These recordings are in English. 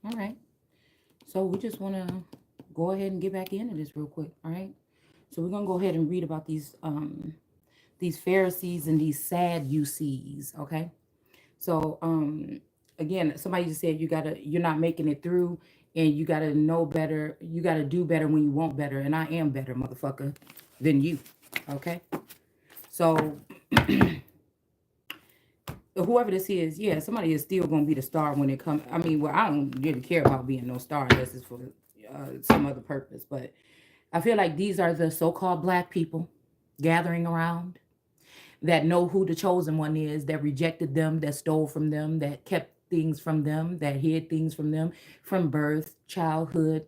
All right. So we just want to go ahead and get back into this real quick. All right. So we're gonna go ahead and read about these Pharisees and these sad UCs. Okay. So again, somebody just said you're not making it through, and you gotta know better. You gotta do better when you want better, and I am better, motherfucker, than you. Okay. So whoever this is, yeah, somebody is still gonna be the star when it comes. I mean, well, I don't really care about being no star unless it's for some other purpose. But I feel like these are the so-called black people gathering around that know who the chosen one is, that rejected them, that stole from them, that kept things from them, that hid things from birth, childhood,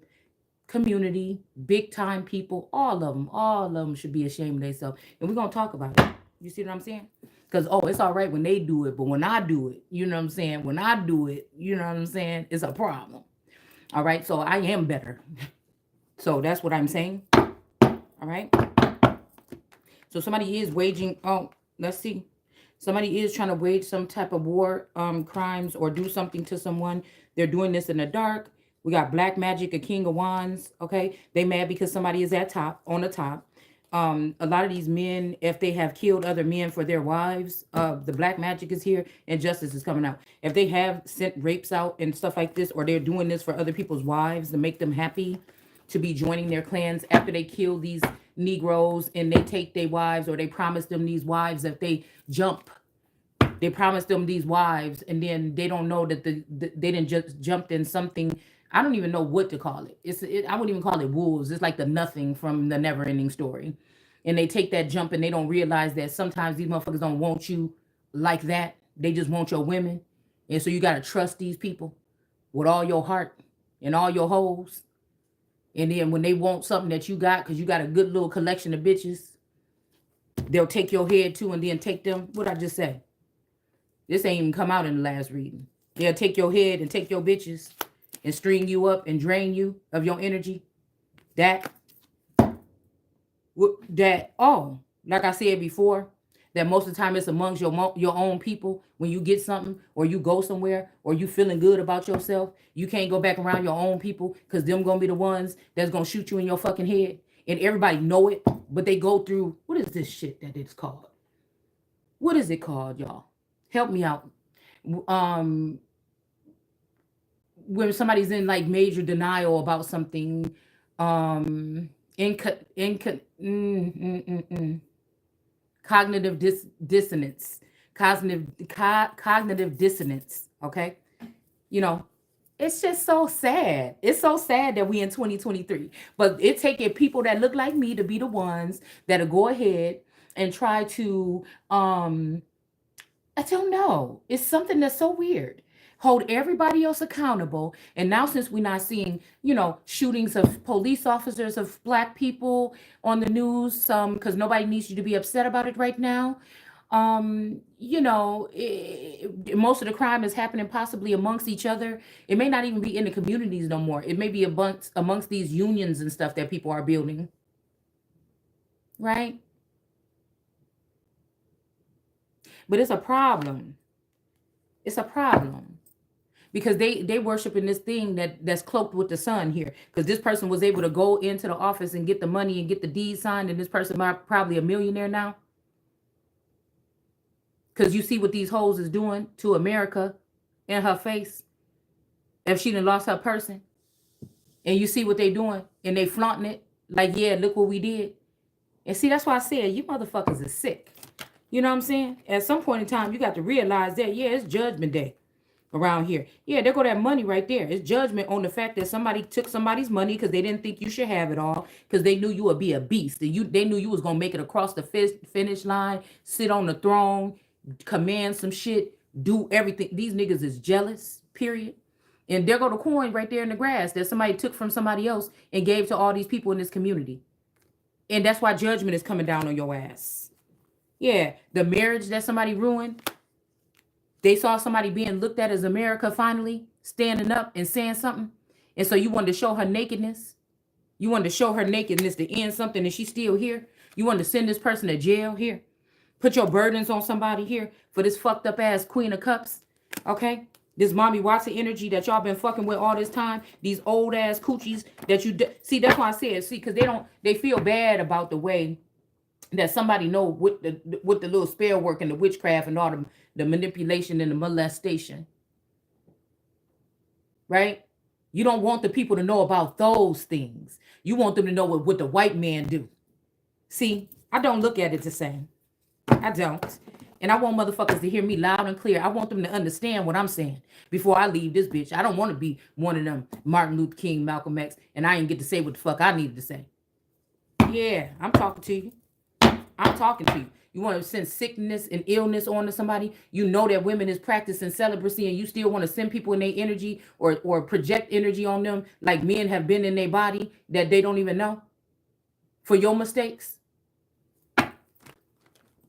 community, big time people, all of them should be ashamed of themselves. And we're gonna talk about it. You see what I'm saying? Because it's all right when they do it, but when I do it, you know what I'm saying? When I do it, you know what I'm saying? It's a problem. All right. So I am better. So that's what I'm saying. All right. So somebody is waging. Oh, let's see. Somebody is trying to wage some type of war, crimes, or do something to someone. They're doing this in the dark. We got black magic, a king of wands. Okay, they mad because somebody is on the top. A lot of these men, if they have killed other men for their wives, the black magic is here and justice is coming out. If they have sent rapes out and stuff like this, or they're doing this for other people's wives to make them happy, to be joining their clans after they kill these Negroes and they take their wives, or they promise them these wives if they jump. They promise them these wives, and then they don't know that they didn't just jumped in something. I don't even know what to call it. I wouldn't even call it wolves. It's like the nothing from the never ending story. And they take that jump and they don't realize that sometimes these motherfuckers don't want you like that. They just want your women. And so you gotta trust these people with all your heart and all your holes. And then when they want something that you got, because you got a good little collection of bitches, they'll take your head too and then take them. What I just say? This ain't even come out in the last reading. They'll take your head and take your bitches and string you up and drain you of your energy. That, like I said before, that most of the time it's amongst your own people. When you get something, or you go somewhere, or you feeling good about yourself, you can't go back around your own people, because them gonna be the ones that's gonna shoot you in your fucking head. And everybody know it, but they go through, what is this shit that it's called? What is it called, y'all? Help me out. Um, when somebody's in like major denial about something, inco- inco- mm, mm, mm, mm. cognitive dissonance, cognitive dissonance. Okay, you know, it's just so sad. It's so sad that we in 2023, but it taking people that look like me to be the ones that'll go ahead and try to I don't know. It's something that's so weird. Hold everybody else accountable. And now, since we're not seeing, shootings of police officers, of black people on the news, because nobody needs you to be upset about it right now. Most of the crime is happening possibly amongst each other. It may not even be in the communities no more. It may be amongst these unions and stuff that people are building, right? But it's a problem. It's a problem. Because they worshiping this thing that's cloaked with the sun here. Because this person was able to go into the office and get the money and get the deed signed, and this person probably a millionaire now. Because you see what these hoes is doing to America in her face. If she done lost her person, and you see what they doing, and they flaunting it like, yeah, look what we did. And see, that's why I said you motherfuckers are sick. You know what I'm saying? At some point in time, you got to realize that, yeah, it's judgment day around here. Yeah, there go that money right there. It's judgment on the fact that somebody took somebody's money because they didn't think you should have it all, because they knew you would be a beast. They knew you was gonna make it across the finish line, sit on the throne, command some shit, do everything. These niggas is jealous. Period. And there go the coin right there in the grass that somebody took from somebody else and gave to all these people in this community. And that's why judgment is coming down on your ass. Yeah, the marriage that somebody ruined, they saw somebody being looked at as America finally standing up and saying something. And so you wanted to show her nakedness. You wanted to show her nakedness to end something, and she's still here. You wanted to send this person to jail here. Put your burdens on somebody here for this fucked up ass Queen of Cups. Okay? This mommy Watson energy that y'all been fucking with all this time, these old ass coochies that you see. That's why I said, see, because they feel bad about the way that somebody know with the little spell work and the witchcraft and all the manipulation and the molestation, right? You don't want the people to know about those things. You want them to know what the white man do. See, I don't look at it the same. I don't. And I want motherfuckers to hear me loud and clear. I want them to understand what I'm saying before I leave this bitch. I don't want to be one of them Martin Luther King, Malcolm X, and I ain't get to say what the fuck I needed to say. Yeah, I'm talking to you. I'm talking to you. You want to send sickness and illness onto somebody? You know that women is practicing celibacy and you still want to send people in their energy or project energy on them like men have been in their body that they don't even know for your mistakes?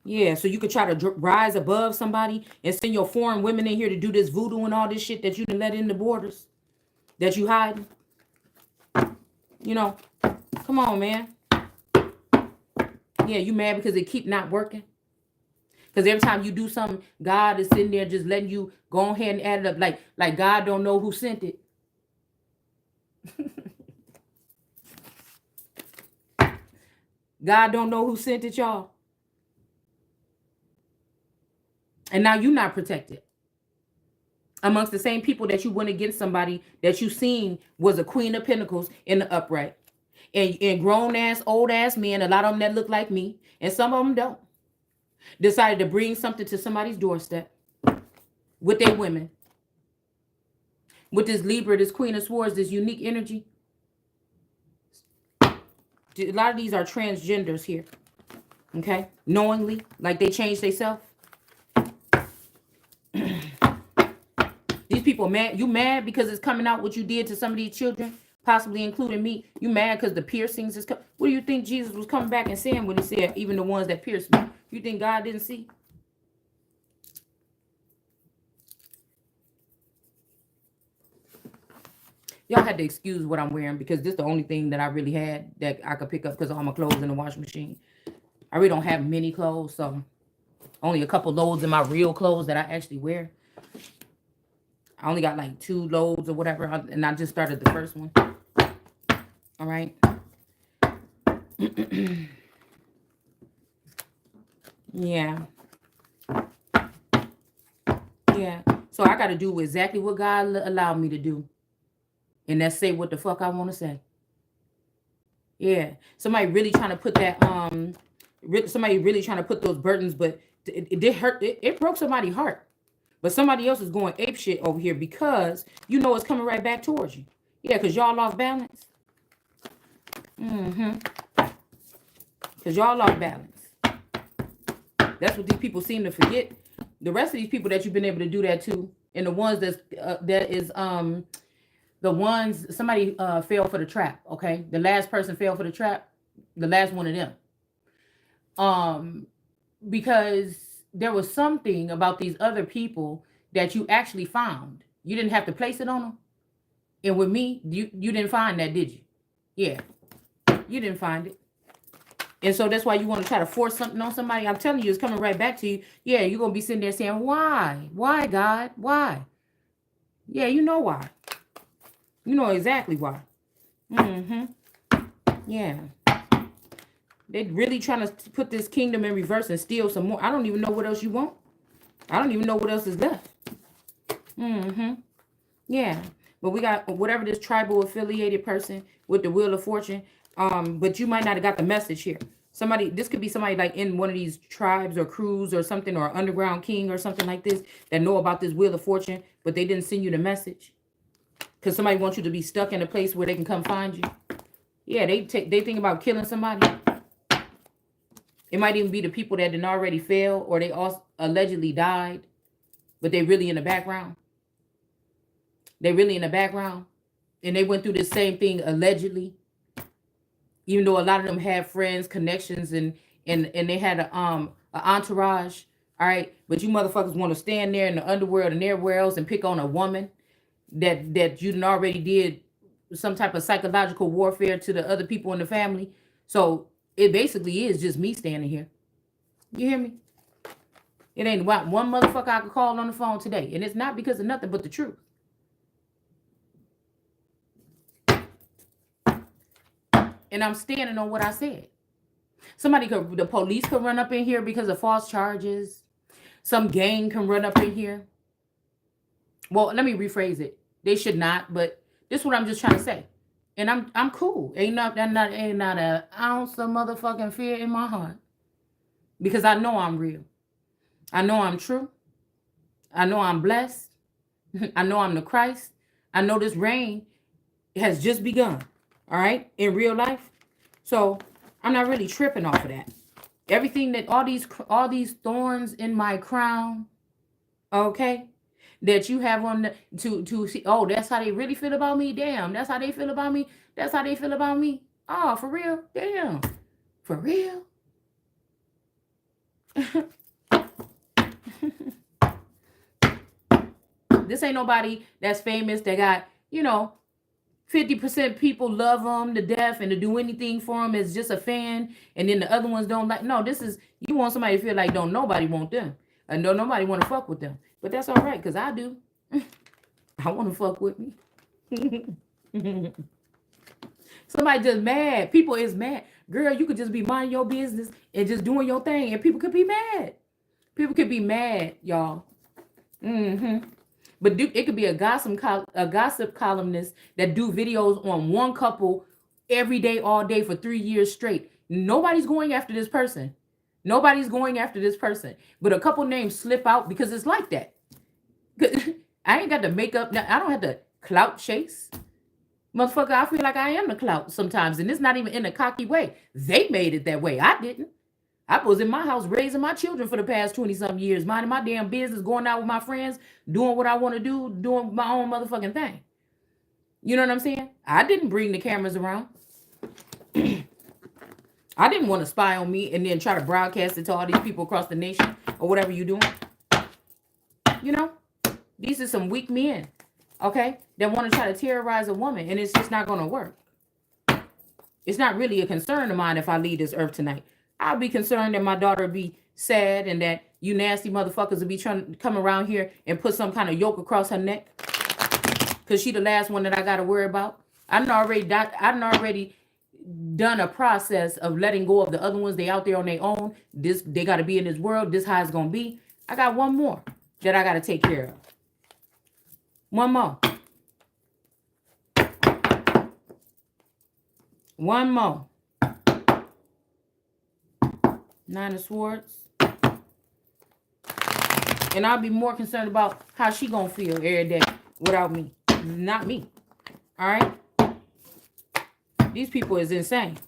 Yeah, so you could try to rise above somebody and send your foreign women in here to do this voodoo and all this shit that you done let in the borders, that you hiding. You know, come on, man. Yeah, you mad because it keep not working? Because every time you do something, God is sitting there just letting you go ahead and add it up. Like God don't know who sent it. God don't know who sent it, y'all. And now you're not protected. Amongst the same people that you went against somebody that you seen was a queen of pentacles in the upright. And grown ass, old ass men, a lot of them that look like me, and some of them don't, decided to bring something to somebody's doorstep with their women. With this Libra, this Queen of Swords, this unique energy. A lot of these are transgenders here. Okay? Knowingly, like they changed themselves. These people mad. You mad because it's coming out what you did to some of these children, possibly including me. You mad because the piercings is coming. What do you think Jesus was coming back and saying when he said, even the ones that pierced me? You think God didn't see? Y'all had to excuse what I'm wearing because this is the only thing that I really had that I could pick up because all my clothes in the washing machine. I really don't have many clothes, so only a couple loads in my real clothes that I actually wear. I only got like 2 loads or whatever, and I just started the first one. All right. Yeah. Yeah. So I got to do exactly what God allowed me to do. And that's say what the fuck I want to say. Yeah. Somebody really trying to put that, somebody really trying to put those burdens, but it did hurt. It broke somebody's heart. But somebody else is going ape shit over here because you know it's coming right back towards you. Yeah, because y'all lost balance. Because y'all lost balance. That's what these people seem to forget. The rest of these people that you've been able to do that to, and the ones the ones, somebody fell for the trap, okay? The last person fell for the trap, the last one of them. Because there was something about these other people that you actually found. You didn't have to place it on them. And with me, you didn't find that, did you? Yeah, you didn't find it. And so that's why you want to try to force something on somebody. I'm telling you, it's coming right back to you. Yeah, you're going to be sitting there saying, why? Why, God? Why? Yeah, you know why. You know exactly why. Yeah. They're really trying to put this kingdom in reverse and steal some more. I don't even know what else you want. I don't even know what else is left. Yeah. But we got whatever this tribal affiliated person with the Wheel of Fortune. But you might not have got the message here. This could be somebody like in one of these tribes or crews or something, or underground king or something like this that know about this Wheel of Fortune, but they didn't send you the message. Because somebody wants you to be stuck in a place where they can come find you. Yeah, they think about killing somebody. It might even be the people that didn't already fail, or they also allegedly died, but they really in the background. They really in the background. And they went through the same thing allegedly. Even though a lot of them had friends, connections, and they had a entourage. All right. But you motherfuckers want to stand there in the underworld and everywhere else and pick on a woman that you already did some type of psychological warfare to the other people in the family. So it basically is just me standing here. You hear me? It ain't one motherfucker I could call on the phone today. And it's not because of nothing but the truth. And I'm standing on what I said. The police could run up in here because of false charges. Some gang can run up in here. Well, let me rephrase it. They should not, but this is what I'm just trying to say. And I'm cool. Ain't not an ounce of motherfucking fear in my heart. Because I know I'm real. I know I'm true. I know I'm blessed. I know I'm the Christ. I know this reign has just begun. All right? In real life. So I'm not really tripping off of that. Everything that all these thorns in my crown, okay, that you have on to see. Oh, that's how they really feel about me. Damn, that's how they feel about me. That's how they feel about me. Oh, for real? Damn, for real. This ain't nobody that's famous that got 50% people love them to death and to do anything for them is just a fan, and then the other ones don't like. No, this is, you want somebody to feel like don't nobody want them, and don't nobody want to fuck with them. But that's all right, because I do. I want to fuck with me. Somebody just mad. People is mad. Girl, you could just be minding your business and just doing your thing, and people could be mad. People could be mad, y'all. But it could be a gossip columnist that do videos on one couple every day, all day for 3 years straight. Nobody's going after this person. Nobody's going after this person. But a couple names slip out because it's like that. I ain't got to make up. I don't have to clout chase. Motherfucker, I feel like I am the clout sometimes. And it's not even in a cocky way. They made it that way. I didn't. I was in my house raising my children for the past 20-something years, minding my damn business, going out with my friends, doing what I want to do, doing my own motherfucking thing. You know what I'm saying? I didn't bring the cameras around. I didn't want to spy on me and then try to broadcast it to all these people across the nation or whatever you're doing. These are some weak men, okay, that want to try to terrorize a woman, and it's just not going to work. It's not really a concern of mine if I leave this earth tonight. I'll be concerned that my daughter will be sad and that you nasty motherfuckers will be trying to come around here and put some kind of yoke across her neck. Because she the last one that I got to worry about. I've already done a process of letting go of the other ones. They out there on their own. They got to be in this world. This how it's going to be. I got one more that I got to take care of. One more. One more. Nine of Swords. And I'll be more concerned about how she gonna feel every day without me. Not me. All right? These people is insane.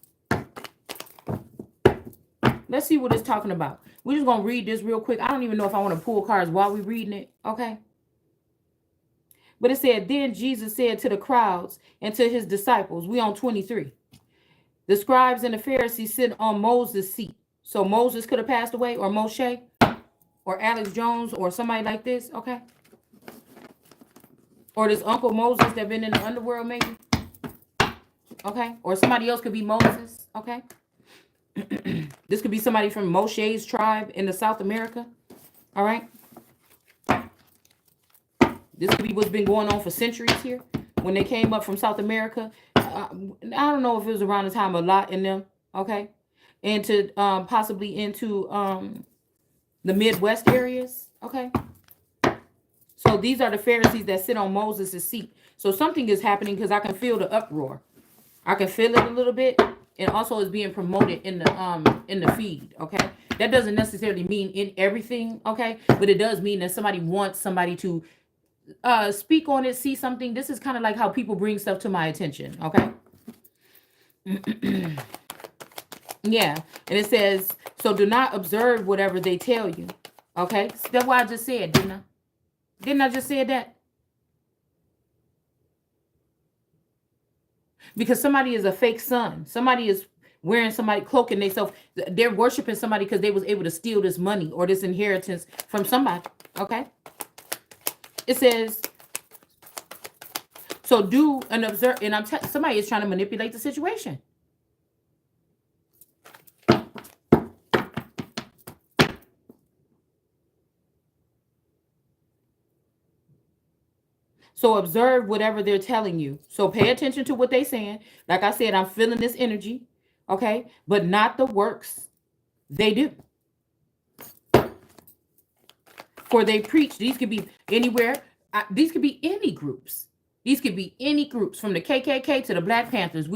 Let's see what it's talking about. We're just gonna read this real quick. I don't even know if I want to pull cards while we're reading it. Okay? But it said, then Jesus said to the crowds and to his disciples, we on 23. The scribes and the Pharisees sit on Moses' seat. So Moses could have passed away, or Moshe, or Alex Jones, or somebody like this, okay? Or this Uncle Moses that been in the underworld, maybe. Okay? Or somebody else could be Moses, okay? This could be somebody from Moshe's tribe in the South America, all right? This could be what's been going on for centuries here. When they came up from South America, I don't know if it was around the time of Lot in them, okay? Into possibly into the Midwest areas, okay? So these are the Pharisees that sit on Moses' seat. So something is happening because I can feel the uproar. I can feel it a little bit, and also it's being promoted in the feed, okay? That doesn't necessarily mean in everything, okay? But it does mean that somebody wants somebody to speak on it, see something. This is kind of like how people bring stuff to my attention, okay? Yeah, and it says, so do not observe whatever they tell you. Okay, so that's what I just said, didn't I? Didn't I just say that? Because somebody is a fake son. Somebody is wearing somebody cloaking themselves. They're worshiping somebody because they was able to steal this money or this inheritance from somebody. Okay. It says, so do and observe, and somebody is trying to manipulate the situation. So observe whatever they're telling you. So pay attention to what they're saying. Like I said, I'm feeling this energy, okay? But not the works they do. For they preach. These could be anywhere. These could be any groups. These could be any groups from the KKK to the Black Panthers.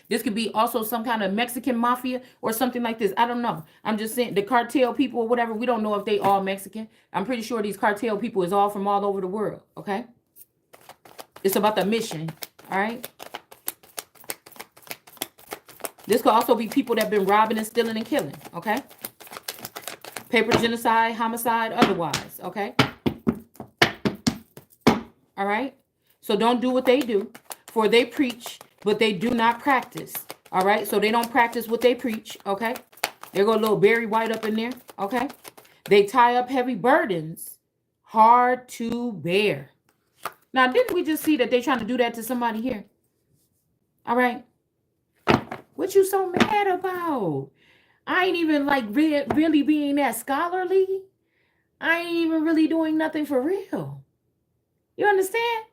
This could be also some kind of Mexican mafia or something like this. I don't know. I'm just saying the cartel people or whatever. We don't know if they all Mexican. I'm pretty sure these cartel people is all from all over the world. Okay. It's about the mission. All right. This could also be people that have been robbing and stealing and killing. Okay. Paper genocide, homicide, otherwise. Okay. All right. So don't do what they do, for they preach, but they do not practice. All right. So they don't practice what they preach. Okay. There go a little Barry White up in there. Okay. They tie up heavy burdens, hard to bear. Now, didn't we just see that they trying to do that to somebody here? All right. What you so mad about? I ain't even like really being that scholarly. I ain't even really doing nothing for real. You understand?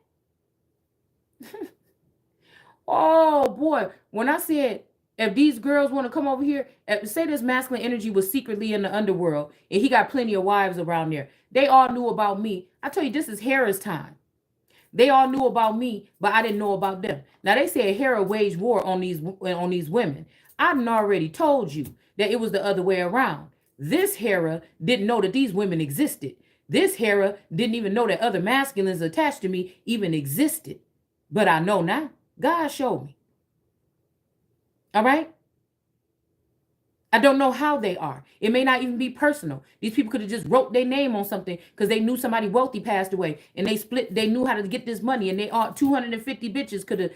Oh boy, when I said if these girls want to come over here, say this masculine energy was secretly in the underworld and he got plenty of wives around there. They all knew about me. I tell you, this is Hera's time. They all knew about me, but I didn't know about them. Now they said Hera waged war on these women. I done already told you that it was the other way around. This Hera didn't know that these women existed. This Hera didn't even know that other masculines attached to me even existed. But I know now. God showed me. All right? I don't know how they are. It may not even be personal. These people could have just wrote their name on something because they knew somebody wealthy passed away and they knew how to get this money, and they all 250 bitches could have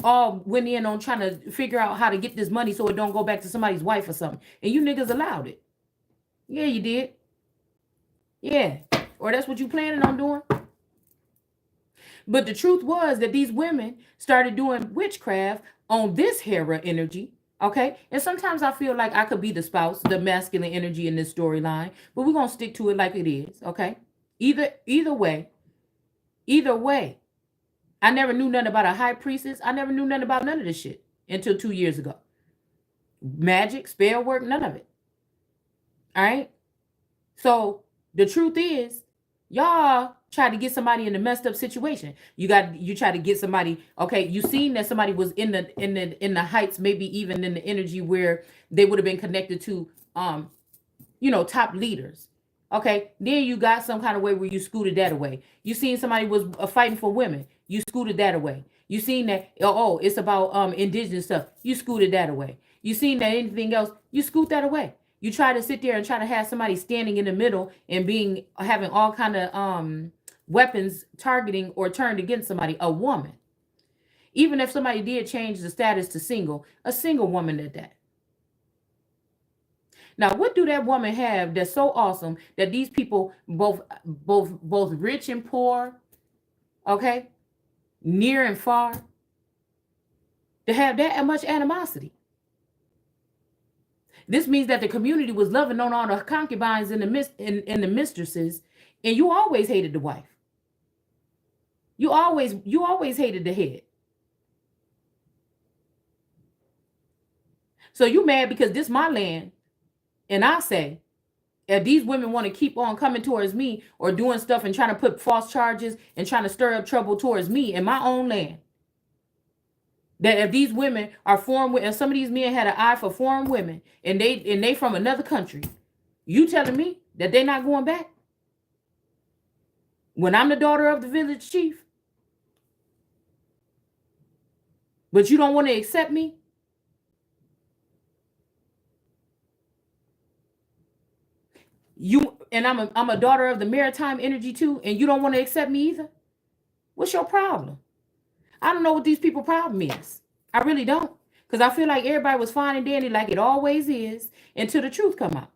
all went in on trying to figure out how to get this money so it don't go back to somebody's wife or something. And you niggas allowed it. Yeah, you did. Yeah. Or that's what you planning on doing. But the truth was that these women started doing witchcraft on this Hera energy. Okay. And sometimes I feel like I could be the spouse, the masculine energy in this storyline, but we're going to stick to it like it is. Okay. Either way, I never knew nothing about a high priestess. I never knew nothing about none of this shit until 2 years ago. Magic, spell work, none of it. All right. So the truth is, y'all try to get somebody in a messed up situation. You try to get somebody. Okay, you seen that somebody was in the heights, maybe even in the energy where they would have been connected to top leaders. Okay, then you got some kind of way where you scooted that away. You seen somebody was fighting for women. You scooted that away. You seen that, it's about indigenous stuff. You scooted that away. You seen that anything else, you scoot that away. You try to sit there and try to have somebody standing in the middle and having all kind of weapons targeting or turned against somebody, a woman. Even if somebody did change the status to single, a single woman at that. Now, what do that woman have that's so awesome that these people, both rich and poor, okay, near and far, to have that much animosity? This means that the community was loving on all the concubines and the mistresses, and you always hated the wife. You always hated the head. So you mad because this my land, and I say, if these women want to keep on coming towards me or doing stuff and trying to put false charges and trying to stir up trouble towards me in my own land, that if these women are foreign, and some of these men had an eye for foreign women, and they from another country, you telling me that they're not going back? When I'm the daughter of the village chief, but you don't want to accept me? And I'm a daughter of the maritime energy too, and you don't want to accept me either? What's your problem? I don't know what these people's problem is. I really don't. Because I feel like everybody was fine and dandy like it always is until the truth come out.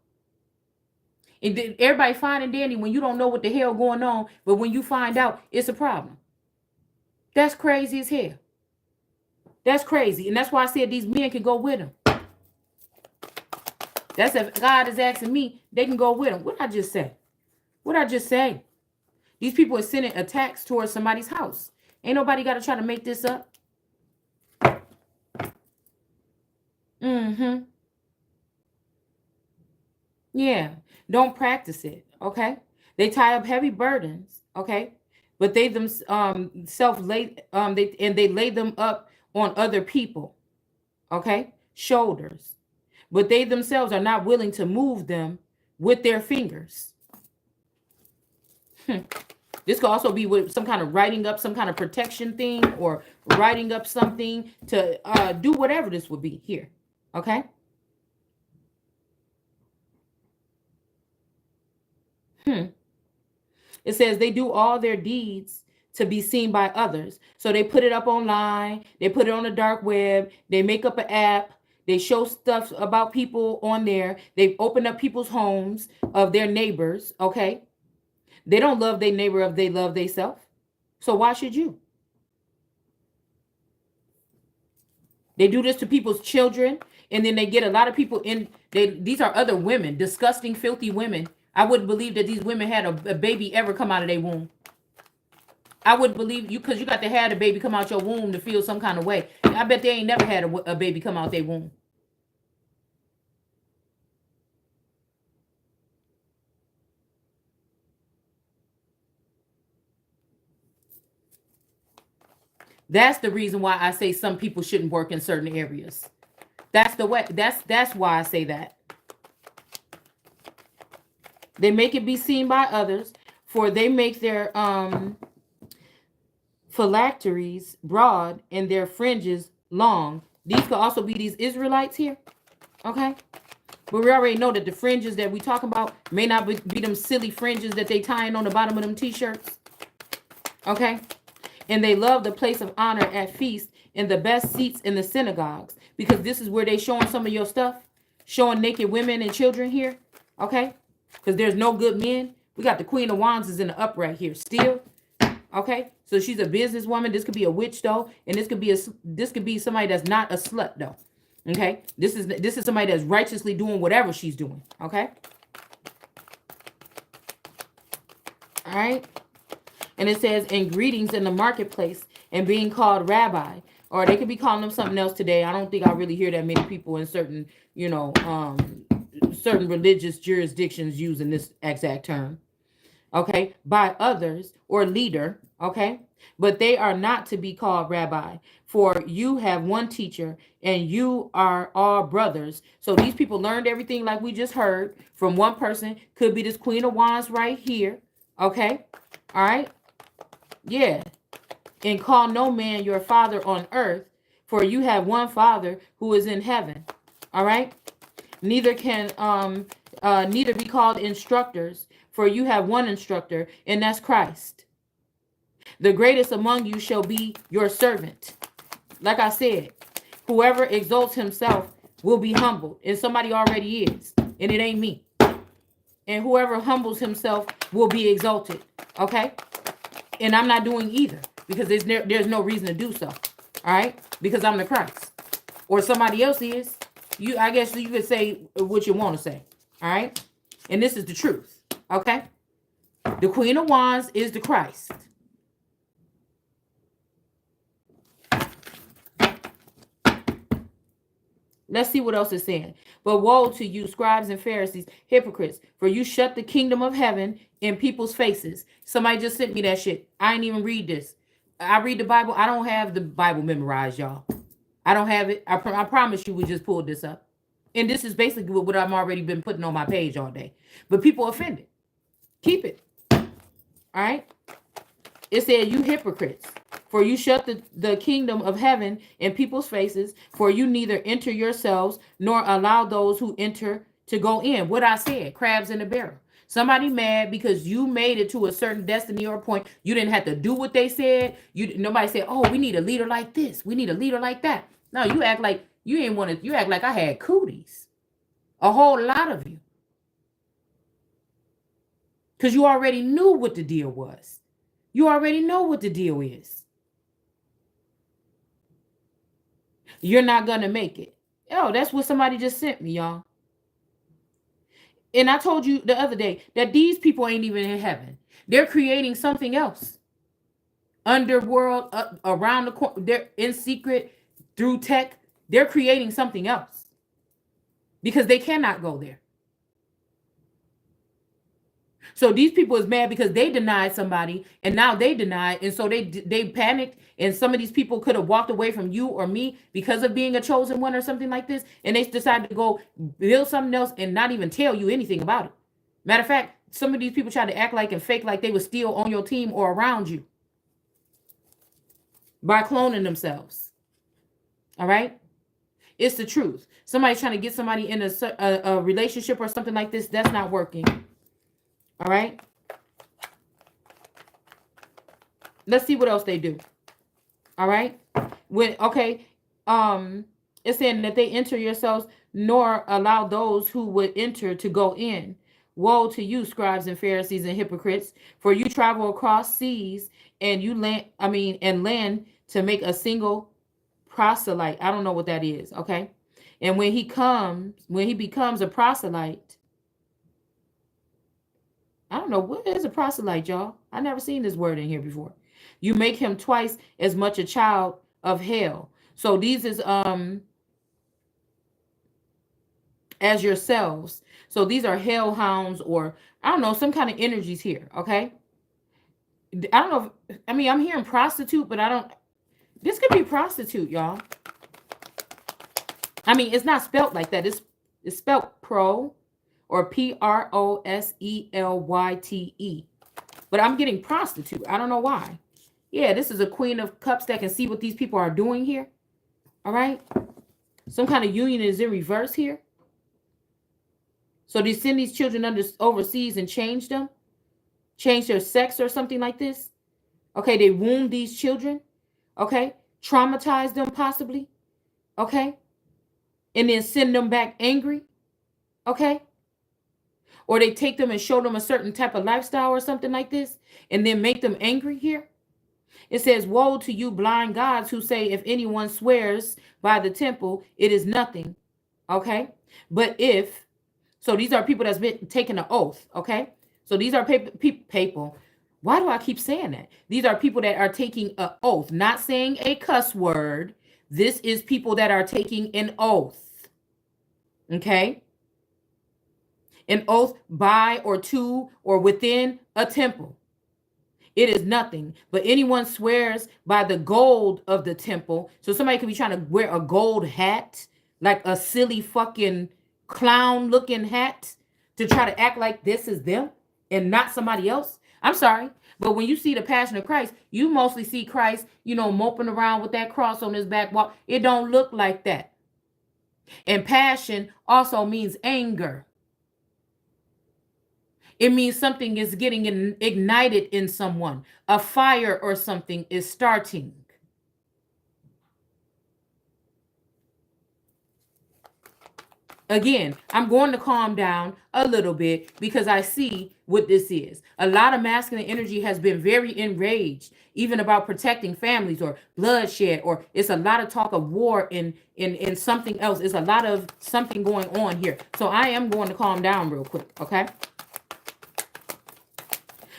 And everybody fine and dandy when you don't know what the hell going on, but when you find out, it's a problem. That's crazy as hell. That's crazy. And that's why I said these men can go with them. That's if God is asking me, they can go with them. What I just say? These people are sending attacks towards somebody's house. Ain't nobody got to try to make this up. Mm-hmm. Yeah. Don't practice it. Okay. They tie up heavy burdens. Okay. But they self lay they lay them up on other people. Okay. Shoulders. But they themselves are not willing to move them with their fingers. This could also be with some kind of writing up some kind of protection thing, or writing up something to do whatever this would be here. Okay. Hmm. It says they do all their deeds to be seen by others. So they put it up online, they put it on the dark web, they make up an app, they show stuff about people on there, they open up people's homes of their neighbors. Okay. They don't love their neighbor if they love theyself. So why should you? They do this to people's children, and then they get a lot of people in. These are other women, disgusting, filthy women. I wouldn't believe that these women had a baby ever come out of their womb. I wouldn't believe you, because you got to have a baby come out your womb to feel some kind of way. I bet they ain't never had a baby come out their womb. That's the reason why I say some people shouldn't work in certain areas. That's the way. That's why I say that. They make it be seen by others, for they make their phylacteries broad and their fringes long. These could also be these Israelites here. Okay. But we already know that the fringes that we talk about may not be them silly fringes that they tying on the bottom of them t-shirts. Okay. And they love the place of honor at feasts and the best seats in the synagogues, because this is where they showing some of your stuff, showing naked women and children here. Okay. Because there's no good men. We got the Queen of Wands is in the upright here still. Okay, so she's a businesswoman. This could be a witch though, and this could be somebody that's not a slut though. Okay, this is somebody that's righteously doing whatever she's doing. Okay, all right, and it says, "In greetings in the marketplace and being called rabbi," or they could be calling them something else today. I don't think I really hear that many people in certain certain religious jurisdictions using this exact term. Okay, by others or leader. Okay, but they are not to be called rabbi, for you have one teacher and you are all brothers. So these people learned everything like we just heard from one person. Could be this Queen of Wands right here. Okay, all right, yeah. And call no man your father on earth, for you have one father who is in heaven. All right. Neither be called instructors, for you have one instructor, and that's Christ. The greatest among you shall be your servant. Like I said, whoever exalts himself will be humbled, and somebody already is, and it ain't me. And whoever humbles himself will be exalted. Okay, and I'm not doing either, because there's no reason to do so. All right, because I'm the Christ, or somebody else is. I guess you could say what you want to say. All right, and this is the truth. Okay, the Queen of Wands is the Christ. Let's see what else it's saying. But woe to you, scribes and Pharisees, hypocrites, for you shut the kingdom of heaven in people's faces. Somebody just sent me that shit. I ain't even read this. I read the Bible. I don't have the Bible memorized, y'all. I don't have it. I promise you, we just pulled this up. And this is basically what I've already been putting on my page all day. But people offended. Keep it. All right. It said, you hypocrites, for you shut the kingdom of heaven in people's faces, for you neither enter yourselves nor allow those who enter to go in. What I said, crabs in the barrel. Somebody mad because you made it to a certain destiny or point. You didn't have to do what they said. Nobody said, oh, we need a leader like this. We need a leader like that. No, you act like you ain't want to. You act like I had cooties. A whole lot of you. Because you already knew what the deal was. You already know what the deal is. You're not going to make it. Oh, that's what somebody just sent me, y'all. And I told you the other day that these people ain't even in heaven. They're creating something else. Underworld, around the corner, they're in secret through tech. They're creating something else because they cannot go there. So these people is mad because they denied somebody, and now they denied, and so they panicked. And some of these people could have walked away from you or me because of being a chosen one or something like this, and they decided to go build something else and not even tell you anything about it. Matter of fact, some of these people try to act like and fake like they were still on your team or around you by cloning themselves. All right, it's the truth. Somebody's trying to get somebody in a relationship or something like this. That's not working. All right. Let's see what else they do. All right. It's saying that they enter yourselves, nor allow those who would enter to go in. Woe to you, scribes and Pharisees and hypocrites, for you travel across seas and you land to make a single proselyte. I don't know what that is. Okay. And when he becomes a proselyte, I don't know what is a proselyte, y'all. I never seen this word in here before. You make him twice as much a child of hell. So these is as yourselves. So these are hellhounds, or I don't know, some kind of energies here. Okay. I don't know. I'm hearing prostitute, but I don't. This could be prostitute, y'all. It's not spelt like that. It's spelt pro or Proselyte. But I'm getting prostitute. I don't know why. Yeah, this is a Queen of Cups that can see what these people are doing here. All right. Some kind of union is in reverse here. So they send these children overseas and change them, change their sex or something like this. Okay, they wound these children. Okay, traumatize them possibly. Okay, and then send them back angry. Okay, or they take them and show them a certain type of lifestyle or something like this, and then make them angry here. It says, woe to you blind gods who say, if anyone swears by the temple, it is nothing. Okay, but so these are people that's been taking an oath. Okay, so these are people. Why do I keep saying that? These are people that are taking an oath, not saying a cuss word. This is people that are taking an oath. Okay, an oath by or to or within a temple. It is nothing, but anyone swears by the gold of the temple. So somebody could be trying to wear a gold hat, like a silly fucking clown looking hat, to try to act like this is them and not somebody else. I'm sorry, but when you see the Passion of Christ, you mostly see Christ, moping around with that cross on his back wall. It don't look like that. And passion also means anger. It means something is getting ignited in someone. A fire or something is starting. Again, I'm going to calm down a little bit because I see what this is. A lot of masculine energy has been very enraged, even about protecting families or bloodshed, or it's a lot of talk of war in something else. It's a lot of something going on here. So I am going to calm down real quick, okay?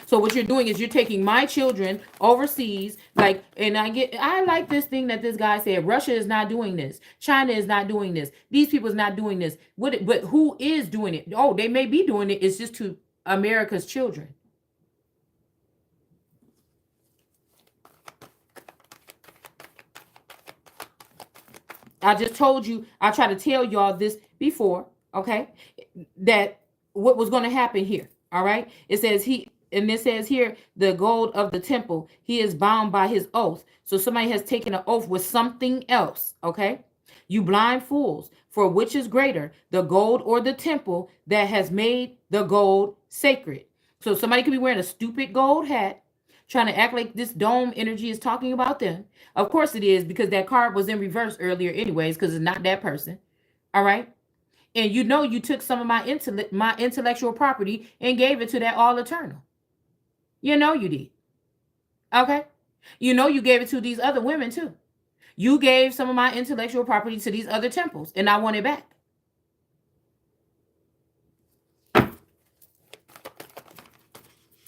So what you're doing is you're taking my children overseas, and I like this thing that this guy said. Russia is not doing this. China is not doing this. These people is not doing this. But who is doing it? Oh, they may be doing it. It's just to America's children. I just told you, I tried to tell y'all this before, okay? That what was going to happen here, all right? It says here, the gold of the temple, he is bound by his oath. So somebody has taken an oath with something else, okay? You blind fools, for which is greater, the gold or the temple that has made the gold sacred? So somebody could be wearing a stupid gold hat, trying to act like this dome energy is talking about them. Of course it is, because that card was in reverse earlier anyways, because it's not that person, all right? And you took some of my intellectual property and gave it to that all eternal. You did. Okay. You gave it to these other women too. You gave some of my intellectual property to these other temples, and I want it back.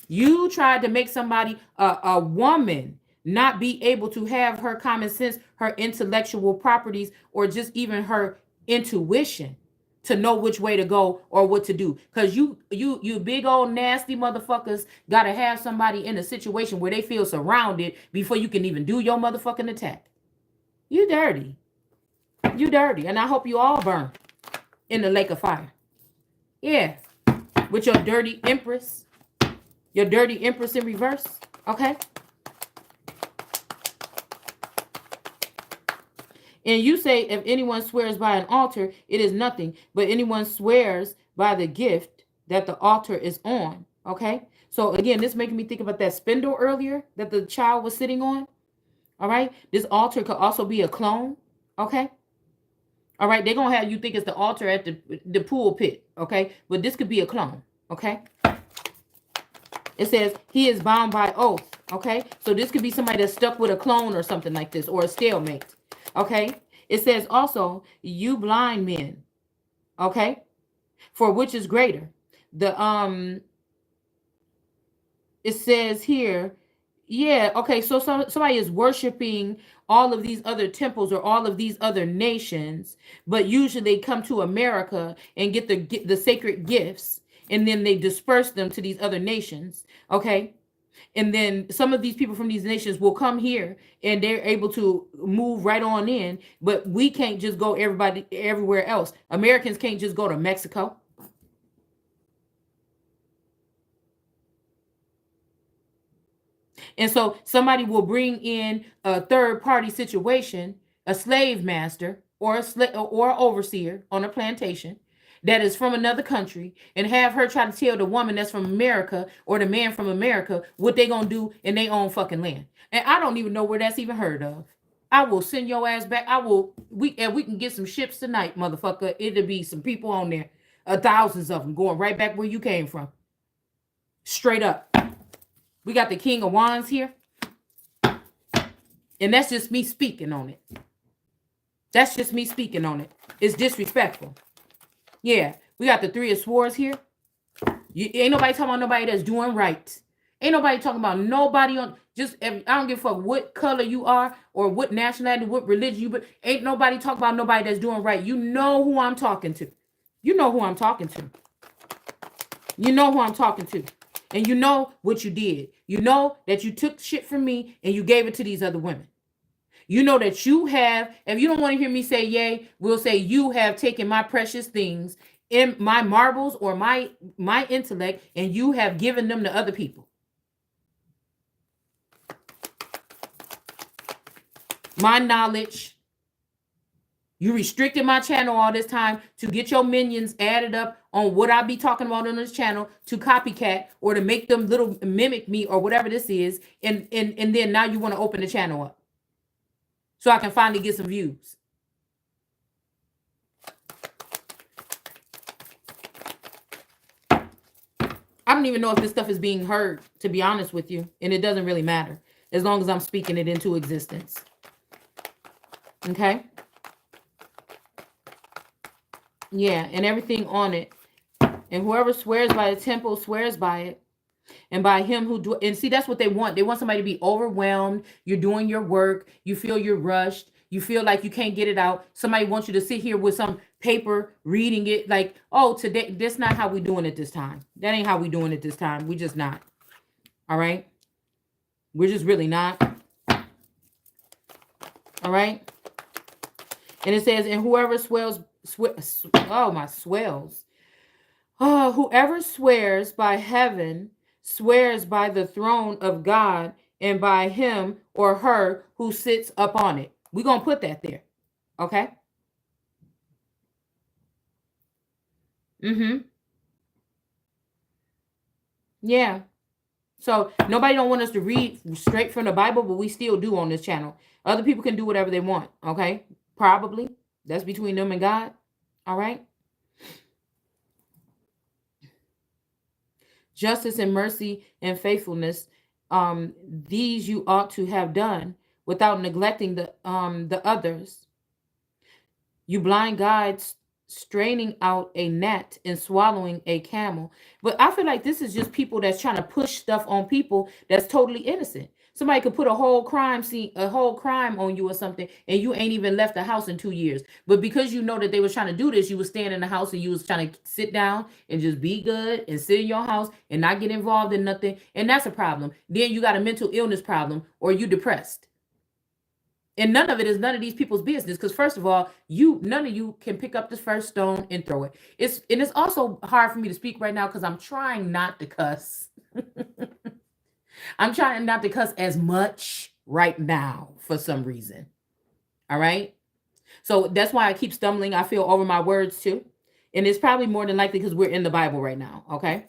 You tried to make somebody, a woman, not be able to have her common sense, her intellectual properties, or just even her intuition to know which way to go or what to do. Because you big old nasty motherfuckers gotta have somebody in a situation where they feel surrounded before you can even do your motherfucking attack. You dirty. You dirty. And I hope you all burn in the lake of fire. Yeah. With your dirty empress. Your dirty empress in reverse. Okay. And you say, if anyone swears by an altar, it is nothing, but anyone swears by the gift that the altar is on. Okay. So again, this making me think about that spindle earlier that the child was sitting on. All right. This altar could also be a clone. Okay. All right. They're going to have you think it's the altar at the pool pit. Okay. But this could be a clone. Okay. It says he is bound by oath. Okay. So this could be somebody that's stuck with a clone or something like this, or a stalemate. Okay. It says also, you blind men. Okay. For which is greater? It says here, yeah, okay, so somebody is worshiping all of these other temples or all of these other nations, but usually they come to America and get the sacred gifts, and then they disperse them to these other nations. Okay. And then some of these people from these nations will come here and they're able to move right on in, but we can't just go everybody everywhere else. Americans can't just go to Mexico. And so somebody will bring in a third party situation, a slave master or or overseer on a plantation that is from another country, and have her try to tell the woman that's from America or the man from America what they gonna do in their own fucking land. And I don't even know where that's even heard of. I will send your ass back. We can get some ships tonight, motherfucker. It'll be some people on there, thousands of them going right back where you came from. Straight up. We got the King of Wands here. And that's just me speaking on it. That's just me speaking on it. It's disrespectful. Yeah. We got the Three of Swords here. Ain't nobody talking about nobody that's doing right. Ain't nobody talking about nobody on just I don't give a fuck what color you are or what nationality, what religion you, but ain't nobody talking about nobody that's doing right. You know who I'm talking to. You know who I'm talking to. You know who I'm talking to. And you know what you did. You know that you took shit from me and you gave it to these other women. You know that you have, if you don't want to hear me say yay, we'll say you have taken my precious things, in my marbles or my intellect, and you have given them to other people. My knowledge. You restricted my channel all this time to get your minions added up on what I be talking about on this channel to copycat or to make them little mimic me or whatever this is. And then now you want to open the channel up so I can finally get some views. I don't even know if this stuff is being heard, to be honest with you. And it doesn't really matter as long as I'm speaking it into existence. Okay. Yeah, and everything on it. And whoever swears by the temple swears by it. And by him who do, and see, that's what they want. They want somebody to be overwhelmed. You're doing your work. You feel you're rushed. You feel like you can't get it out. Somebody wants you to sit here with some paper reading it like, oh, today, that's not how we doing it this time. That ain't how we doing it this time. We just not. All right. We're just really not. All right. And it says, and whoever swells, oh, my swells. Oh, whoever swears by heaven swears by the throne of God and by him or her who sits upon it. We're going to put that there. Okay? Mm-hmm. Yeah. So nobody don't want us to read straight from the Bible, but we still do on this channel. Other people can do whatever they want. Okay? Probably. That's between them and God. All right? Justice and mercy and faithfulness, these you ought to have done without neglecting the others. You blind guides straining out a gnat and swallowing a camel. But I feel like this is just people that's trying to push stuff on people that's totally innocent. Somebody could put a whole crime scene, a whole crime on you or something, and you ain't even left the house in 2 years. But because you know that they was trying to do this, you was staying in the house and you was trying to sit down and just be good and sit in your house and not get involved in nothing. And that's a problem. Then you got a mental illness problem or you depressed. And none of it is none of these people's business. Because first of all, none of you can pick up the first stone and throw it. It's also hard for me to speak right now because I'm trying not to cuss. I'm trying not to cuss as much right now for some reason. All right. So that's why I keep stumbling. I feel over my words too. And it's probably more than likely because we're in the Bible right now. Okay.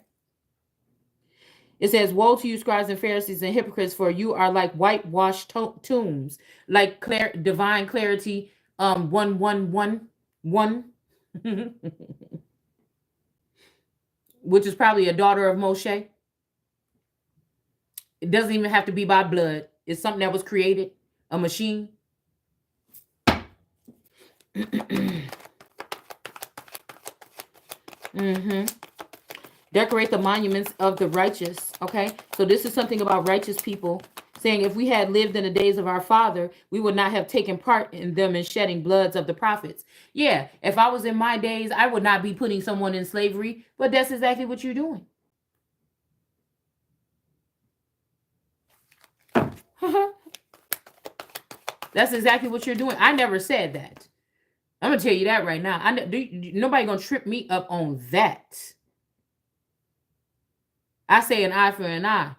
It says, woe to you, scribes and Pharisees and hypocrites, for you are like whitewashed tombs, like divine clarity, 111, which is probably a daughter of Moshe. It doesn't even have to be by blood. It's something that was created, a machine. Decorate the monuments of the righteous. Okay, so this is something about righteous people saying if we had lived in the days of our father, we would not have taken part in them and shedding bloods of the prophets. Yeah, if I was in my days, I would not be putting someone in slavery, but that's exactly what you're doing. That's exactly what you're doing. I never said that. I'm gonna tell you that right now. Nobody gonna trip me up on that. I say an eye for an eye.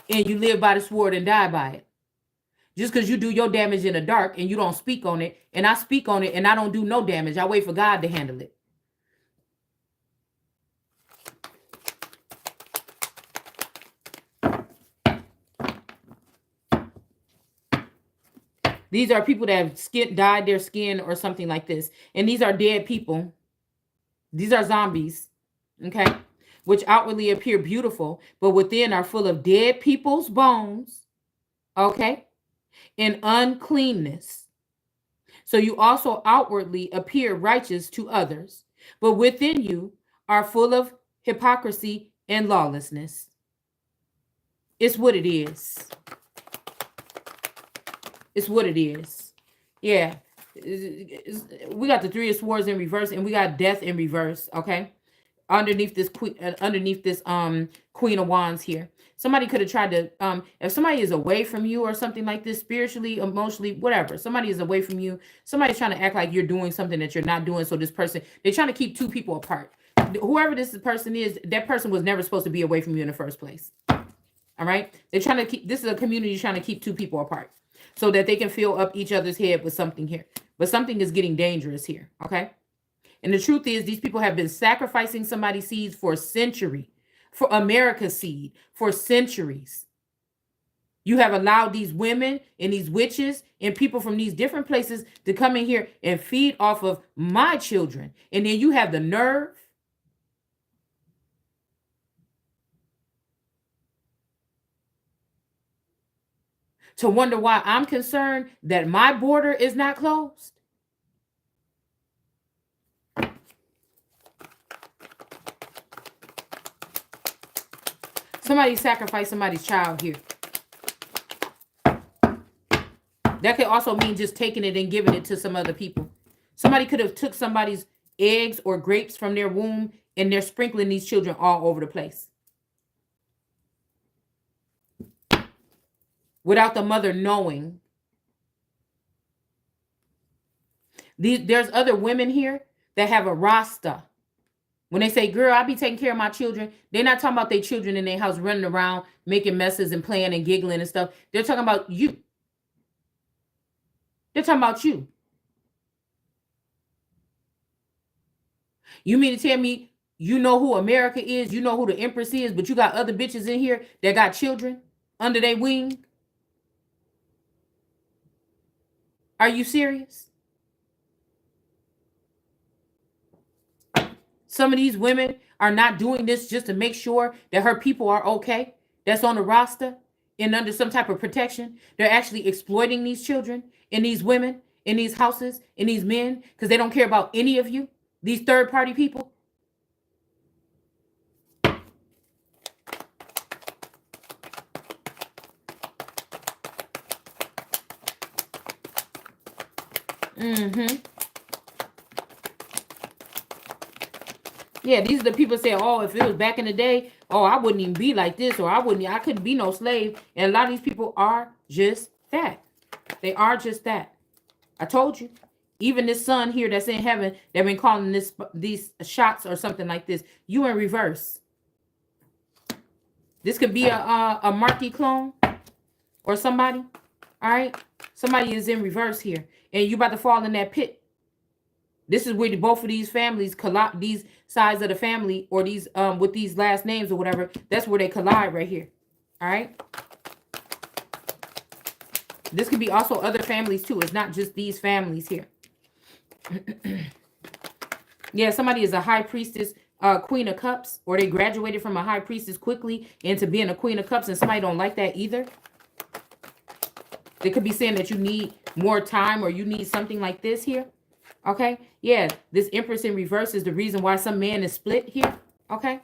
And you live by the sword and die by it. Just because you do your damage in the dark and you don't speak on it, and I speak on it and I don't do no damage. I wait for God to handle it. These are people that have dyed their skin or something like this. And these are dead people. These are zombies. Okay. Which outwardly appear beautiful, but within are full of dead people's bones. Okay. And uncleanness. So you also outwardly appear righteous to others, but within you are full of hypocrisy and lawlessness. It's what it is. It's what it is. Yeah. We got the Three of Swords in reverse and we got death in reverse. Okay. Underneath this Queen of Wands here. Somebody could have tried to, if somebody is away from you or something like this, spiritually, emotionally, whatever, somebody is away from you, somebody's trying to act like you're doing something that you're not doing. So this person, they're trying to keep two people apart. Whoever this person is, that person was never supposed to be away from you in the first place. All right. They're trying to keep, this is a community trying to keep two people apart so that they can fill up each other's head with something here. But something is getting dangerous here. Okay. And the truth is, these people have been sacrificing somebody's seeds for a century, for America's seed, for centuries. You have allowed these women and these witches and people from these different places to come in here and feed off of my children. And then you have the nerve to wonder why I'm concerned that my border is not closed. Somebody sacrificed somebody's child here. That could also mean just taking it and giving it to some other people. Somebody could have took somebody's eggs or grapes from their womb and they're sprinkling these children all over the place. Without the mother knowing. There's other women here that have a rasta. When they say, girl, I be taking care of my children, they're not talking about their children in their house running around, making messes and playing and giggling and stuff. They're talking about you. They're talking about you. You mean to tell me you know who America is, you know who the Empress is, but you got other bitches in here that got children under their wing? Are you serious? Some of these women are not doing this just to make sure that her people are okay. That's on the roster. and under some type of protection. They're actually exploiting these children and these women in these houses and these men because they don't care about any of you, these third party people. Yeah, these are the people say, oh, if it was back in the day, oh, I wouldn't even be like this, or I couldn't be no slave. And a lot of these people are just that. They are just that. I told you. Even this son here that's in heaven, they've been calling these shots or something like this. You in reverse. This could be a Marky clone or somebody. All right. Somebody is in reverse here. And you about to fall in that pit. This is where both of these families collide, these sides of the family, or these with these last names or whatever. That's where they collide right here. All right. This could be also other families too. It's not just these families here. Yeah, somebody is a high priestess, queen of cups, or they graduated from a high priestess quickly into being a queen of cups, and somebody don't like that either. They could be saying that you need more time or you need something like this here. Okay. Yeah. This Empress in reverse is the reason why some man is split here. Okay.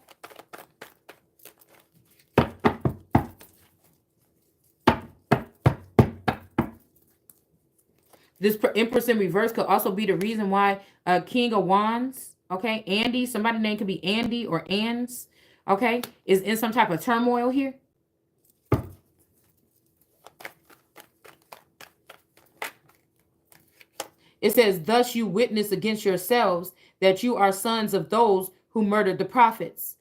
This Empress in reverse could also be the reason why King of Wands, okay, Andy, somebody's name could be Andy or Ans, okay, is in some type of turmoil here. It says, thus you witness against yourselves that you are sons of those who murdered the prophets.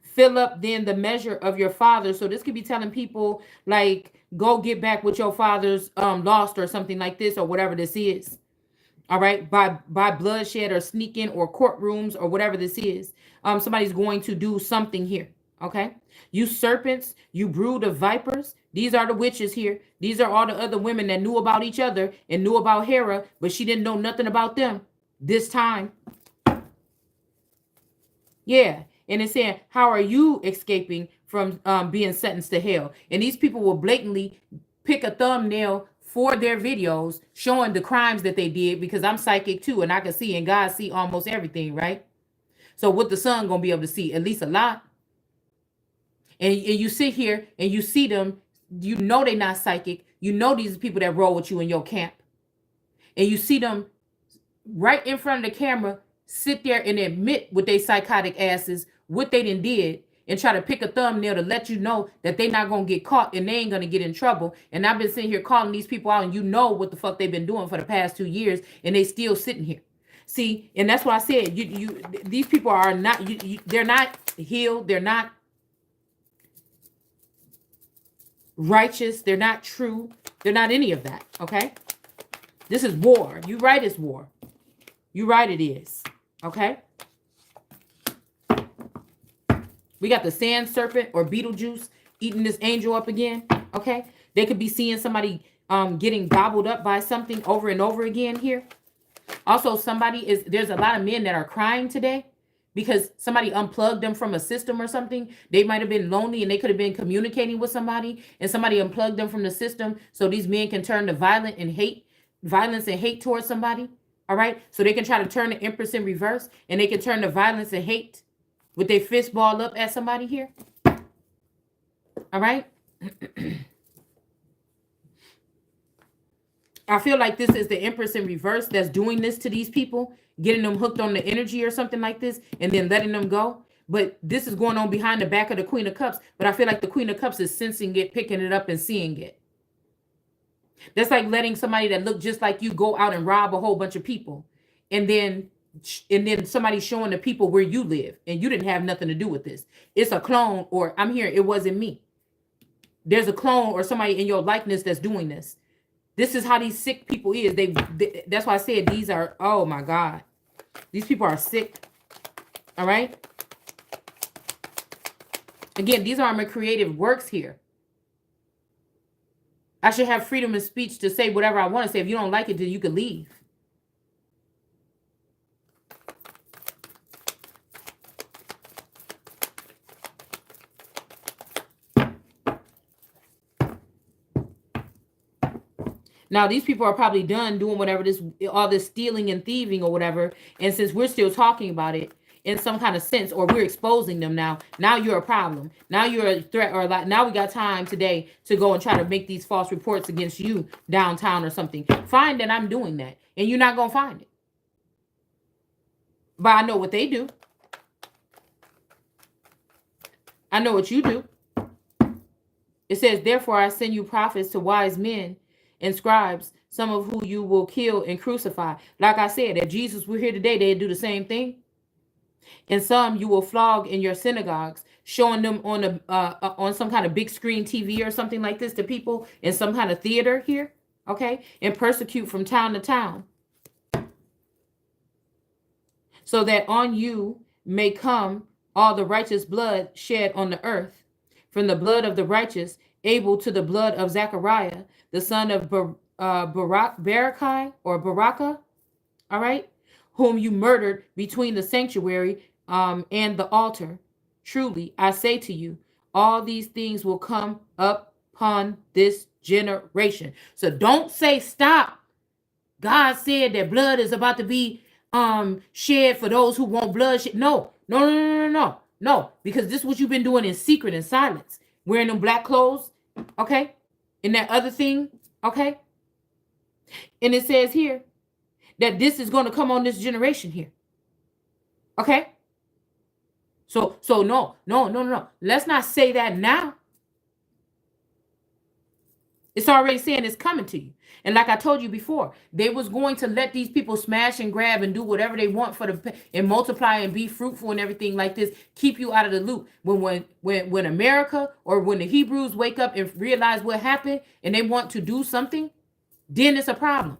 Fill up then the measure of your father. So this could be telling people like, go get back what your father's lost or something like this or whatever this is. All right. By bloodshed or sneaking or courtrooms or whatever this is. Somebody's going to do something here. Okay. You serpents, you brood of vipers. These are the witches here. These are all the other women that knew about each other and knew about Hera, but she didn't know nothing about them this time. Yeah. And it's saying, how are you escaping from being sentenced to hell? And these people will blatantly pick a thumbnail for their videos showing the crimes that they did, because I'm psychic too, and I can see, and God see almost everything, right? So what the son gonna be able to see? At least a lot. And you sit here and you see them, you know they're not psychic. You know these are people that roll with you in your camp. And you see them right in front of the camera sit there and admit with their psychotic asses what they did and try to pick a thumbnail to let you know that they're not going to get caught and they ain't going to get in trouble. And I've been sitting here calling these people out, and you know what the fuck they've been doing for the past 2 years, and they still sitting here. See, and that's why I said these people are not, they're not healed. They're not righteous. They're not true. They're not any of that. Okay. This is war. You right, it's war. You right, it is. Okay. We got the sand serpent or Beetlejuice eating this angel up again. Okay. They could be seeing somebody getting gobbled up by something over and over again here. Also, there's a lot of men that are crying today because somebody unplugged them from a system or something. They might have been lonely and they could have been communicating with somebody, and somebody unplugged them from the system. So these men can turn to violence and hate towards somebody. All right. So they can try to turn the Empress in reverse, and they can turn to violence and hate with their fist ball up at somebody here. All right. I feel like this is the Empress in reverse that's doing this to these people, getting them hooked on the energy or something like this, and then letting them go. But this is going on behind the back of the Queen of Cups. But I feel like the Queen of Cups is sensing it, picking it up, and seeing it. That's like letting somebody that look just like you go out and rob a whole bunch of people, and then somebody showing the people where you live, and you didn't have nothing to do with this. It's a clone, or I'm here, it wasn't me. There's a clone or somebody in your likeness that's doing this. This is how these sick people is. That's why I said these are, oh my God. These people are sick. All right. Again, these are my creative works here. I should have freedom of speech to say whatever I want to say. If you don't like it, then you can leave. Now, these people are probably done doing whatever all this stealing and thieving or whatever. And since we're still talking about it in some kind of sense, or we're exposing them now you're a problem. Now you're a threat, or like, now we got time today to go and try to make these false reports against you downtown or something. Find that I'm doing that, and you're not going to find it. But I know what they do. I know what you do. It says, therefore, I send you prophets to wise men and scribes, some of who you will kill and crucify. Like I said, if Jesus were here today, they'd do the same thing. And some you will flog in your synagogues, showing them on some kind of big screen TV or something like this to people in some kind of theater here, okay? And persecute from town to town, so that on you may come all the righteous blood shed on the earth, from the blood of the righteous, Abel, to the blood of Zechariah, the son of Barakai or Baraka, all right, whom you murdered between the sanctuary and the altar. Truly, I say to you, all these things will come upon this generation. So don't say stop. God said that blood is about to be shed for those who want blood shed. No, because this is what you've been doing in secret and silence, wearing them black clothes, okay, and that other thing, okay. And it says here that this is going to come on this generation here, okay. So no. Let's not say that now. It's already saying it's coming to you. And like I told you before, they was going to let these people smash and grab and do whatever they want and multiply and be fruitful and everything like this, keep you out of the loop. When America or when the Hebrews wake up and realize what happened and they want to do something, then it's a problem.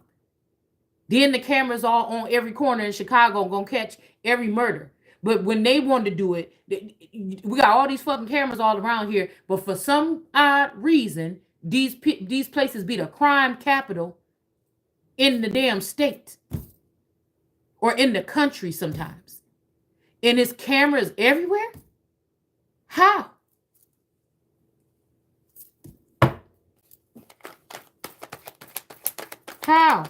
Then the cameras all on every corner in Chicago gonna catch every murder. But when they wanted to do it, we got all these fucking cameras all around here. But for some odd reason, these places be the crime capital in the damn state or in the country sometimes. And it's cameras everywhere? How? How?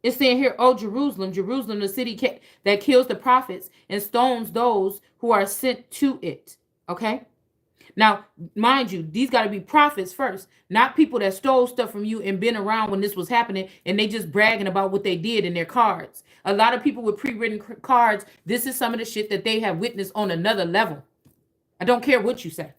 It's saying here, oh, Jerusalem, Jerusalem, the city that kills the prophets and stones those who are sent to it. Okay. Now, mind you, these got to be prophets first, not people that stole stuff from you and been around when this was happening and they just bragging about what they did in their cards. A lot of people with pre-written cards, this is some of the shit that they have witnessed on another level. I don't care what you say.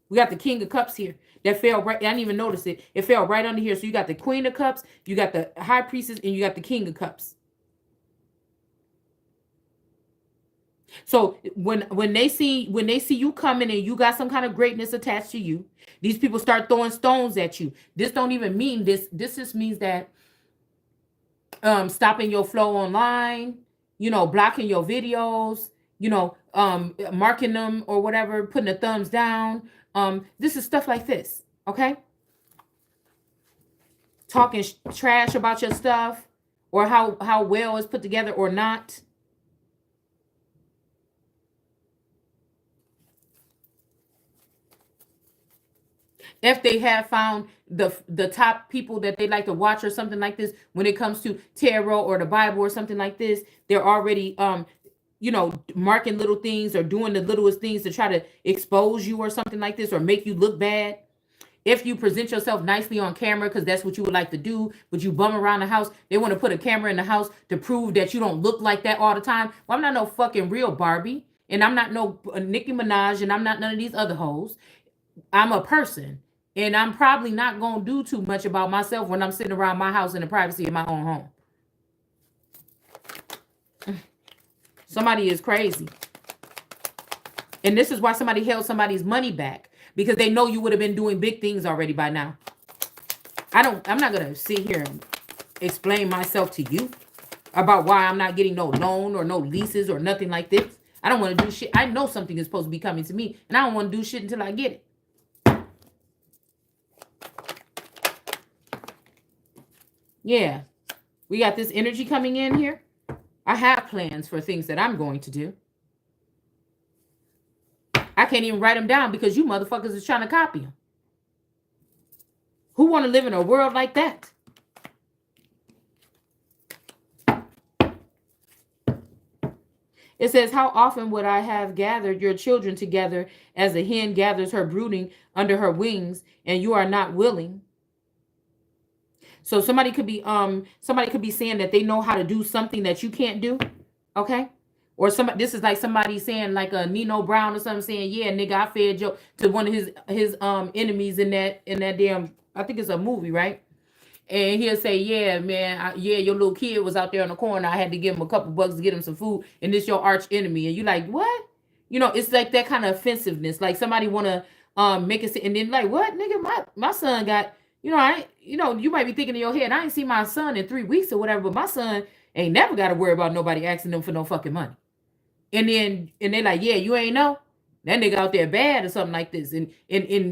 We got the King of Cups here. That fell right. I didn't even notice it. It fell right under here. So you got the Queen of Cups, you got the High Priestess, and you got the King of Cups. So when they see you coming and you got some kind of greatness attached to you, these people start throwing stones at you. This don't even mean this. This just means that stopping your flow online, blocking your videos, marking them or whatever, putting a thumbs down. This is stuff like this, okay? Talking trash about your stuff or how well it's put together or not. If they have found the top people that they like to watch or something like this, when it comes to tarot or the Bible or something like this, they're already marking little things or doing the littlest things to try to expose you or something like this or make you look bad. If you present yourself nicely on camera, because that's what you would like to do, but you bum around the house, they want to put a camera in the house to prove that you don't look like that all the time. Well, I'm not no fucking real Barbie, and I'm not no Nicki Minaj, and I'm not none of these other hoes. I'm a person, and I'm probably not going to do too much about myself when I'm sitting around my house in the privacy of my own home. Somebody is crazy. And this is why somebody held somebody's money back, because they know you would have been doing big things already by now. I'm not going to sit here and explain myself to you about why I'm not getting no loan or no leases or nothing like this. I don't want to do shit. I know something is supposed to be coming to me, and I don't want to do shit until I get it. Yeah. We got this energy coming in here. I have plans for things that I'm going to do. I can't even write them down because you motherfuckers is trying to copy them. Who want to live in a world like that? It says, how often would I have gathered your children together as a hen gathers her brooding under her wings, and you are not willing? So somebody could be saying that they know how to do something that you can't do, okay? Or somebody, this is like somebody saying, like a Nino Brown or something, saying, yeah, nigga, I fed Joe to one of his enemies in that damn, I think it's a movie, right? And he'll say, yeah, man, yeah, your little kid was out there in the corner. I had to give him a couple bucks to get him some food, and this your arch enemy. And you like, what? You know, it's like that kind of offensiveness. Like somebody want to make it, and then like, what, nigga, my son got, you know, you might be thinking in your head, I ain't seen my son in 3 weeks or whatever, but my son ain't never got to worry about nobody asking them for no fucking money. And they're like, yeah, you ain't know? That nigga out there bad or something like this. And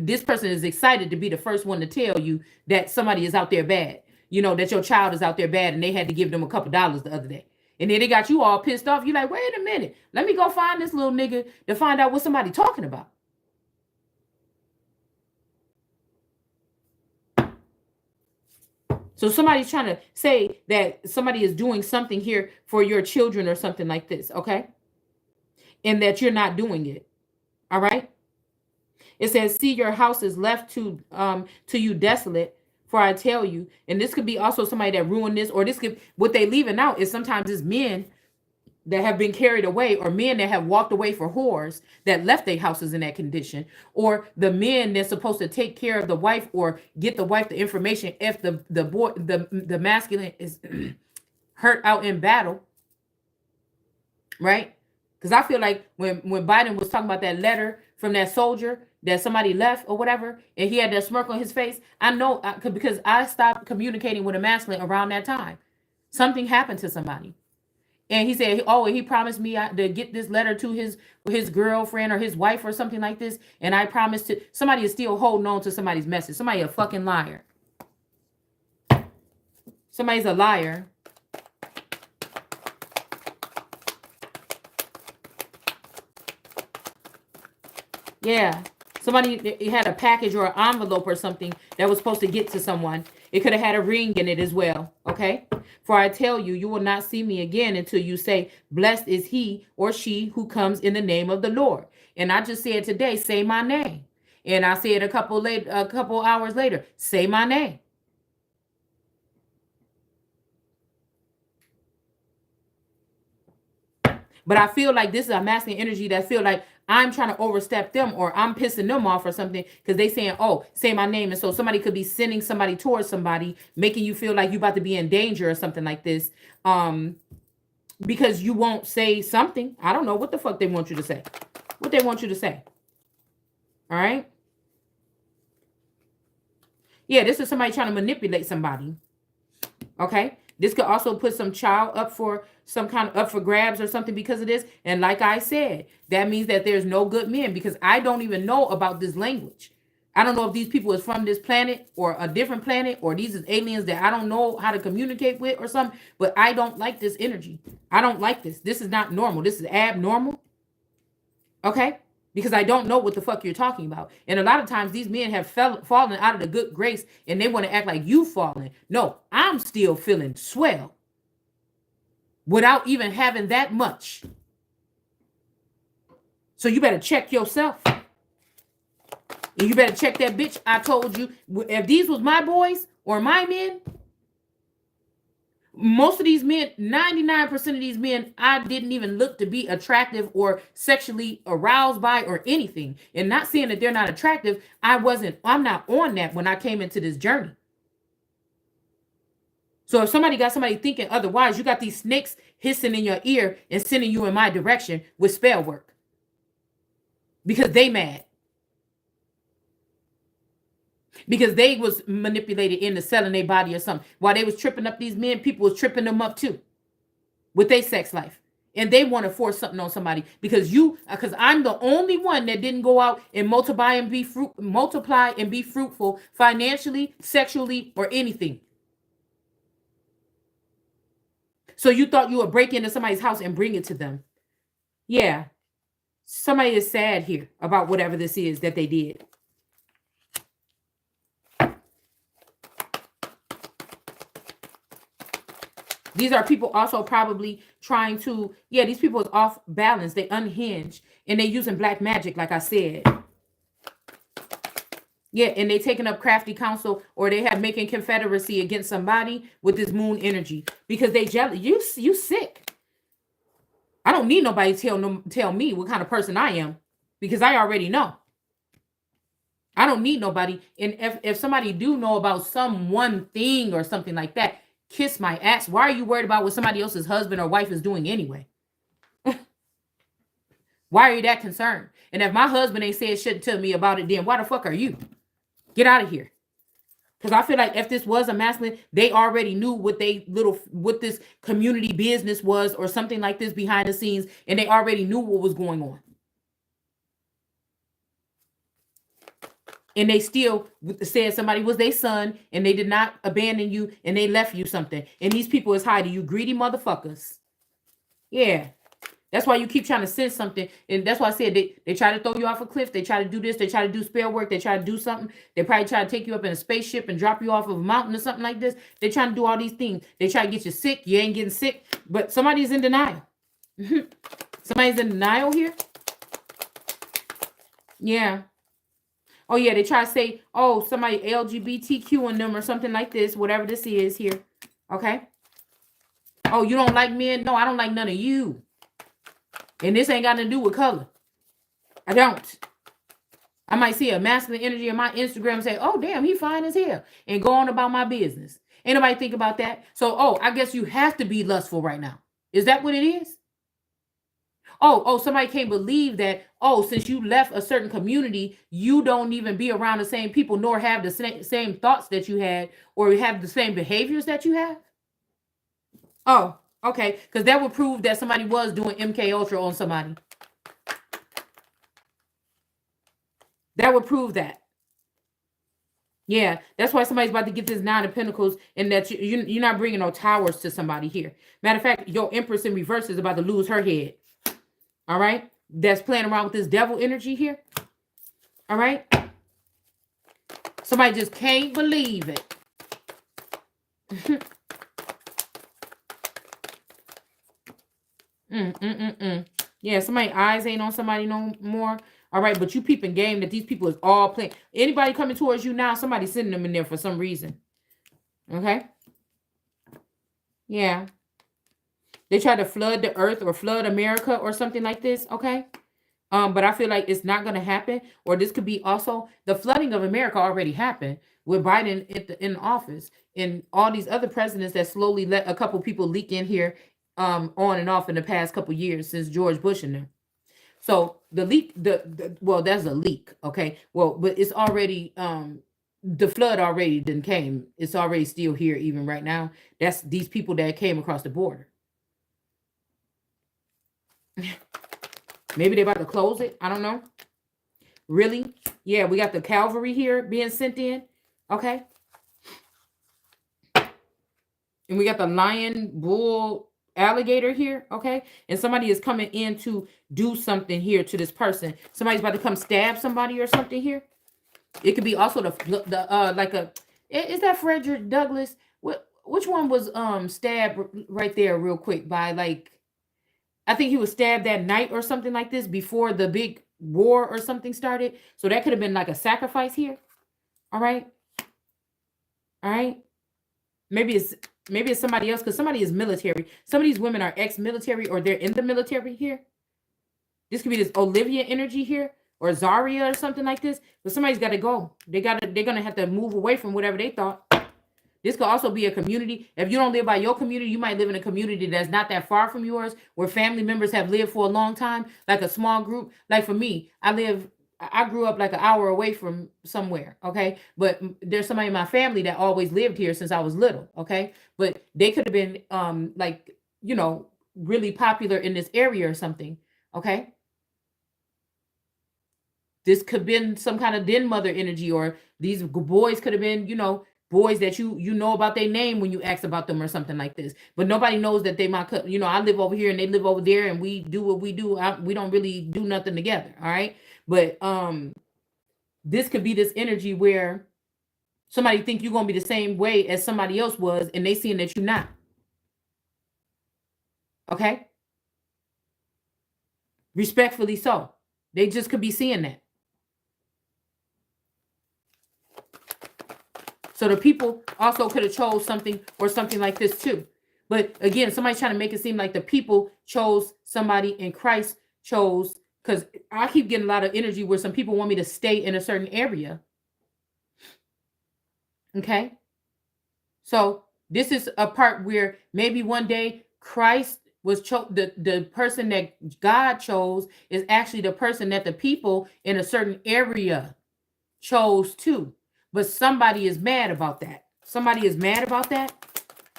this person is excited to be the first one to tell you that somebody is out there bad. You know, that your child is out there bad and they had to give them a couple dollars the other day. And then they got you all pissed off. You're like, wait a minute. Let me go find this little nigga to find out what somebody talking about. So somebody's trying to say that somebody is doing something here for your children or something like this, okay? And that you're not doing it. All right. It says, see, your house is left to you desolate, for I tell you. And this could be also somebody that ruined this, or this could, what they leaving out is sometimes it's men that have been carried away, or men that have walked away for whores that left their houses in that condition, or the men that's supposed to take care of the wife or get the wife the information if the boy, the masculine is hurt out in battle, right? Because I feel like when Biden was talking about that letter from that soldier that somebody left or whatever, and he had that smirk on his face, I know because I stopped communicating with a masculine around that time. Something happened to somebody. And he said, oh, he promised me to get this letter to his girlfriend or his wife or something like this. And I promised to, somebody is still holding on to somebody's message. Somebody a fucking liar. Somebody's a liar. Yeah. Somebody had a package or an envelope or something that was supposed to get to someone. It could have had a ring in it as well. Okay. For I tell you, you will not see me again until you say, blessed is he or she who comes in the name of the Lord. And I just said today, say my name. And I said a couple hours later, say my name. But I feel like this is a masculine energy that feel like I'm trying to overstep them or I'm pissing them off or something because they saying, oh, say my name. And so somebody could be sending somebody towards somebody, making you feel like you about to be in danger or something like this. Because you won't say something. I don't know what the fuck they want you to say. What they want you to say. All right. Yeah, this is somebody trying to manipulate somebody. Okay. This could also put some child up for some kind of up for grabs or something because of this. And like I said, that means that there's no good men because I don't even know about this language. I don't know if these people is from this planet or a different planet or these is aliens that I don't know how to communicate with or something. But I don't like this energy. I don't like this. This is not normal. This is abnormal. Okay? Because I don't know what the fuck you're talking about. And a lot of times these men have fallen out of the good grace and they want to act like you fallen. No, I'm still feeling swell without even having that much. So you better check yourself. And you better check that bitch. I told you, if these was my boys or my men, most of these men, 99% of these men, I didn't even look to be attractive or sexually aroused by or anything. And not saying that they're not attractive. I'm not on that when I came into this journey. So if somebody got somebody thinking otherwise, you got these snakes hissing in your ear and sending you in my direction with spell work. Because they mad. Because they was manipulated into selling their body or something. While they was tripping up these men, people was tripping them up too. With their sex life. And they want to force something on somebody. Because I'm the only one that didn't go out and multiply and be fruitful financially, sexually, or anything. So you thought you would break into somebody's house and bring it to them. Yeah. Somebody is sad here about whatever this is that they did. These are people also probably trying to, yeah, these people is off balance. They unhinged and they using black magic, like I said. Yeah, and they taking up crafty counsel, or they have making confederacy against somebody with this moon energy because they jealous. You sick. I don't need nobody to tell me what kind of person I am because I already know. I don't need nobody. And if somebody do know about some one thing or something like that, kiss my ass. Why are you worried about what somebody else's husband or wife is doing anyway? Why are you that concerned? And if my husband ain't said shit to me about it, then why the fuck are you? Get out of here. Because I feel like if this was a masculine, they already knew what this community business was or something like this behind the scenes, and they already knew what was going on. And they still said somebody was their son, and they did not abandon you, and they left you something. And these people is hiding you, greedy motherfuckers. Yeah. That's why you keep trying to send something. And that's why I said they try to throw you off a cliff. They try to do this. They try to do spell work. They try to do something. They probably try to take you up in a spaceship and drop you off of a mountain or something like this. They trying to do all these things. They try to get you sick. You ain't getting sick. But somebody's in denial. Somebody's in denial here. Yeah. Oh, yeah. They try to say, oh, somebody LGBTQ in them or something like this. Whatever this is here. Okay. Oh, you don't like men? No, I don't like none of you. And this ain't got nothing to do with color. I don't. I might see a masculine energy in my Instagram and say, oh, damn, he fine as hell. And go on about my business. Ain't nobody think about that. So, oh, I guess you have to be lustful right now. Is that what it is? Oh, somebody can't believe that, oh, since you left a certain community, you don't even be around the same people, nor have the same thoughts that you had, or have the same behaviors that you have. Oh, okay, because that would prove that somebody was doing MK Ultra on somebody. That would prove that. Yeah, that's why somebody's about to get this 9 of Pentacles, and that you're not bringing no towers to somebody here. Matter of fact, your Empress in reverse is about to lose her head. All right? That's playing around with this devil energy here. All right? Somebody just can't believe it. Yeah, somebody's eyes ain't on somebody no more. All right, but you peeping game that these people is all playing. Anybody coming towards you now, somebody's sending them in there for some reason. Okay? Yeah. They try to flood the earth or flood America or something like this, okay? But I feel like it's not going to happen. Or this could be also, the flooding of America already happened with Biden in office. And all these other presidents that slowly let a couple people leak in here on and off in the past couple years since George Bush and them. So the leak, well, that's a leak, okay? Well, but it's already, the flood already didn't came. It's already still here even right now. That's these people that came across the border. Maybe they're about to close it. I don't know. Really? Yeah, we got the cavalry here being sent in. Okay. And we got the lion, bull, alligator here. Okay. And somebody is coming in to do something here to this person. Somebody's about to come stab somebody or something here. It could be also the like a, is that Frederick Douglass? Which one was stabbed right there real quick by, like, I think he was stabbed that night or something like this before the big war or something started. So that could have been like a sacrifice here. All right. All right. Maybe it's somebody else, because somebody is military. Some of these women are ex-military or they're in the military here. This could be this Olivia energy here or Zaria or something like this. But somebody's got to go. They're going to have to move away from whatever they thought. This could also be a community. If you don't live by your community, you might live in a community that's not that far from yours, where family members have lived for a long time, like a small group. Like for me, I grew up like an hour away from somewhere, okay? But there's somebody in my family that always lived here since I was little, okay? But they could have been like, really popular in this area or something, okay? This could have been some kind of den mother energy, or these boys could have been, boys that you know about their name when you ask about them or something like this, but nobody knows that they my you know, I live over here and they live over there and we do what we do. We don't really do nothing together, all right? But this could be this energy where somebody think you're gonna be the same way as somebody else was, and they seeing that you're not. Okay, respectfully so. They just could be seeing that. So the people also could have chose something or something like this too. But again, somebody's trying to make it seem like the people chose somebody and Christ chose, because I keep getting a lot of energy where some people want me to stay in a certain area. Okay. So this is a part where maybe one day Christ was the person that God chose is actually the person that the people in a certain area chose too. But somebody is mad about that. Somebody is mad about that.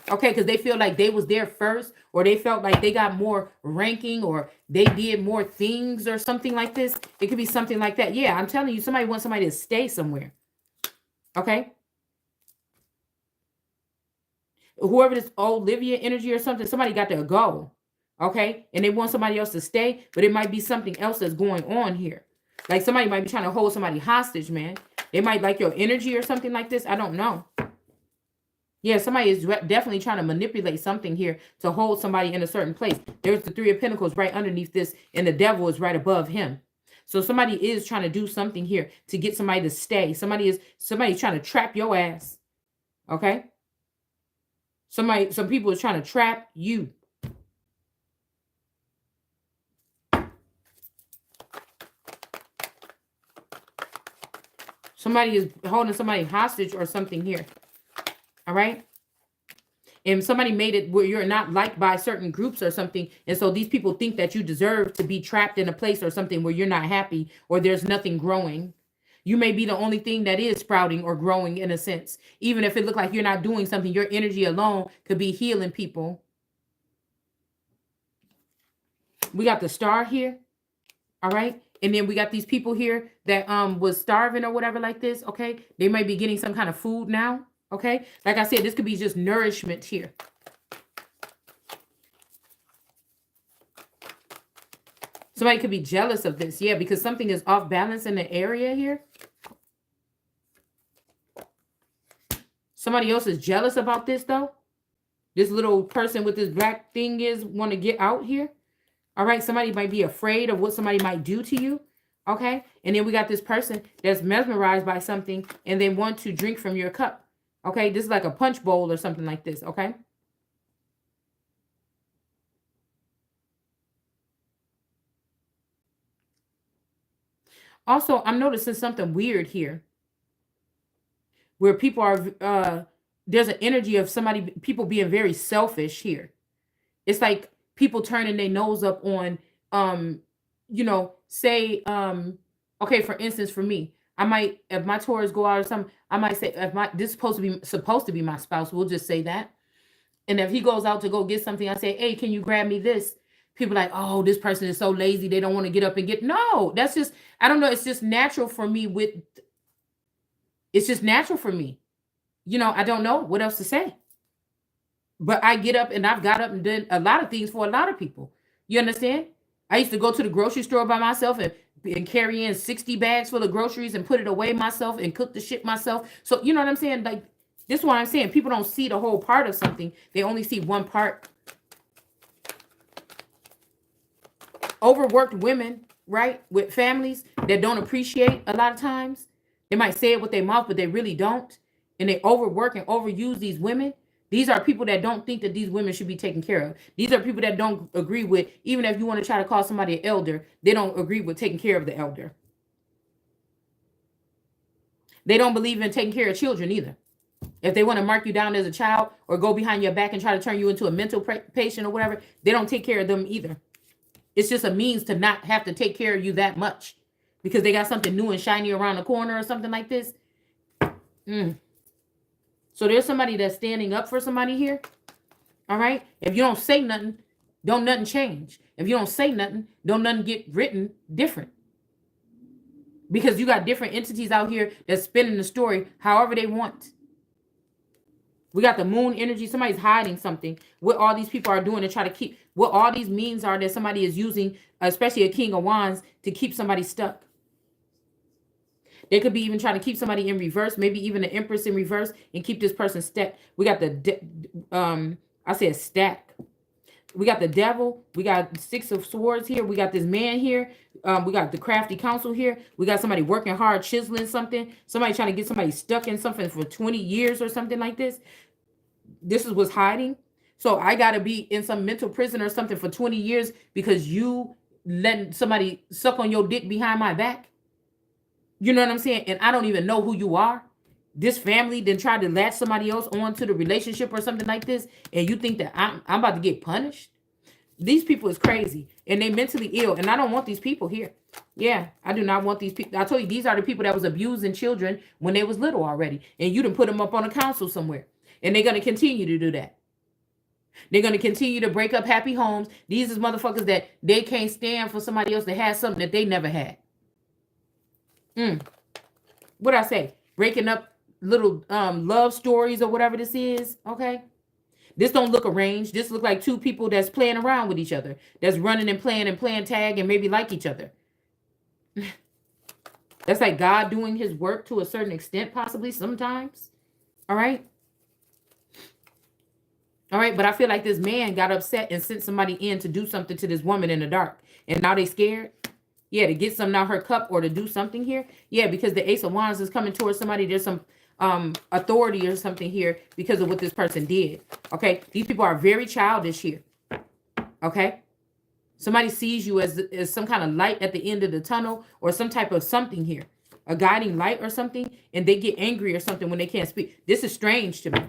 Okay, because they feel like they was there first, or they felt like they got more ranking, or they did more things or something like this. It could be something like that. Yeah, I'm telling you, somebody wants somebody to stay somewhere. Okay. Whoever this Olivia energy or something, somebody got to go. Okay. And they want somebody else to stay, but it might be something else that's going on here. Like somebody might be trying to hold somebody hostage, man. They might like your energy or something like this. I don't know. Yeah, somebody is definitely trying to manipulate something here to hold somebody in a certain place. There's the Three of Pentacles right underneath this, and the devil is right above him. So somebody is trying to do something here to get somebody to stay. Somebody's trying to trap your ass. Okay? Some people are trying to trap you. Somebody is holding somebody hostage or something here. All right? And somebody made it where you're not liked by certain groups or something. And so these people think that you deserve to be trapped in a place or something where you're not happy or there's nothing growing. You may be the only thing that is sprouting or growing in a sense. Even if it look like you're not doing something, your energy alone could be healing people. We got the Star here. All right. And then we got these people here that was starving or whatever like this. Okay. They might be getting some kind of food now. Okay. Like I said, this could be just nourishment here. Somebody could be jealous of this. Yeah, because something is off balance in the area here. Somebody else is jealous about this though. This little person with this black thing is want to get out here. All right. Somebody might be afraid of what somebody might do to you. Okay. And then we got this person that's mesmerized by something and they want to drink from your cup. Okay. This is like a punch bowl or something like this. Okay. Also, I'm noticing something weird here where people are, there's an energy of people being very selfish here. It's like people turning their nose up on, say, okay, for instance, for me, I might, if my Taurus go out or something, I might say, this is supposed to be my spouse, we'll just say that. And if he goes out to go get something, I say, hey, can you grab me this? People like, oh, this person is so lazy. They don't want to get up and get. No, that's just, I don't know. It's just natural for me it's just natural for me. I don't know what else to say. But I get up and I've got up and done a lot of things for a lot of people. You understand? I used to go to the grocery store by myself and carry in 60 bags full of groceries and put it away myself and cook the shit myself. So, you know what I'm saying? Like, this is what I'm saying. People don't see the whole part of something. They only see one part. Overworked women, right? With families that don't appreciate a lot of times. They might say it with their mouth, but they really don't. And they overwork and overuse these women. These are people that don't think that these women should be taken care of. These are people that don't agree with, even if you want to try to call somebody an elder, they don't agree with taking care of the elder. They don't believe in taking care of children either. If they want to mark you down as a child or go behind your back and try to turn you into a mental patient or whatever, they don't take care of them either. It's just a means to not have to take care of you that much because they got something new and shiny around the corner or something like this. So there's somebody that's standing up for somebody here. All right. If you don't say nothing, don't nothing change. If you don't say nothing, don't nothing get written different. Because you got different entities out here that's spinning the story however they want. We got the moon energy. Somebody's hiding something. What all these people are doing to try to keep, what all these means are that somebody is using, especially a King of Wands, to keep somebody stuck. They could be even trying to keep somebody in reverse, maybe even an Empress in reverse, and keep this person stuck. We got I said stack. We got the devil. We got 6 of swords here. We got this man here. We got the crafty council here. We got somebody working hard, chiseling something. Somebody trying to get somebody stuck in something for 20 years or something like this. This is what's hiding. So I got to be in some mental prison or something for 20 years because you letting somebody suck on your dick behind my back. You know what I'm saying? And I don't even know who you are. This family then tried to latch somebody else onto the relationship or something like this. And you think that I'm about to get punished? These people is crazy and they mentally ill. And I don't want these people here. Yeah, I do not want these people. I told you, these are the people that was abusing children when they was little already. And you done put them up on a council somewhere. And they're going to continue to do that. They're going to continue to break up happy homes. These is motherfuckers that they can't stand for somebody else that has something that they never had. What I say? Breaking up little love stories or whatever this is. Okay. This don't look arranged. This look like 2 people that's playing around with each other. That's running and playing tag and maybe like each other. That's like God doing his work to a certain extent, possibly sometimes. All right. All right. But I feel like this man got upset and sent somebody in to do something to this woman in the dark. And now they scared. Yeah, to get something out her cup or to do something here. Yeah, because the Ace of Wands is coming towards somebody. There's some authority or something here because of what this person did. Okay, these people are very childish here. Okay, somebody sees you as some kind of light at the end of the tunnel or some type of something here, a guiding light or something, and they get angry or something when they can't speak. This is strange to me.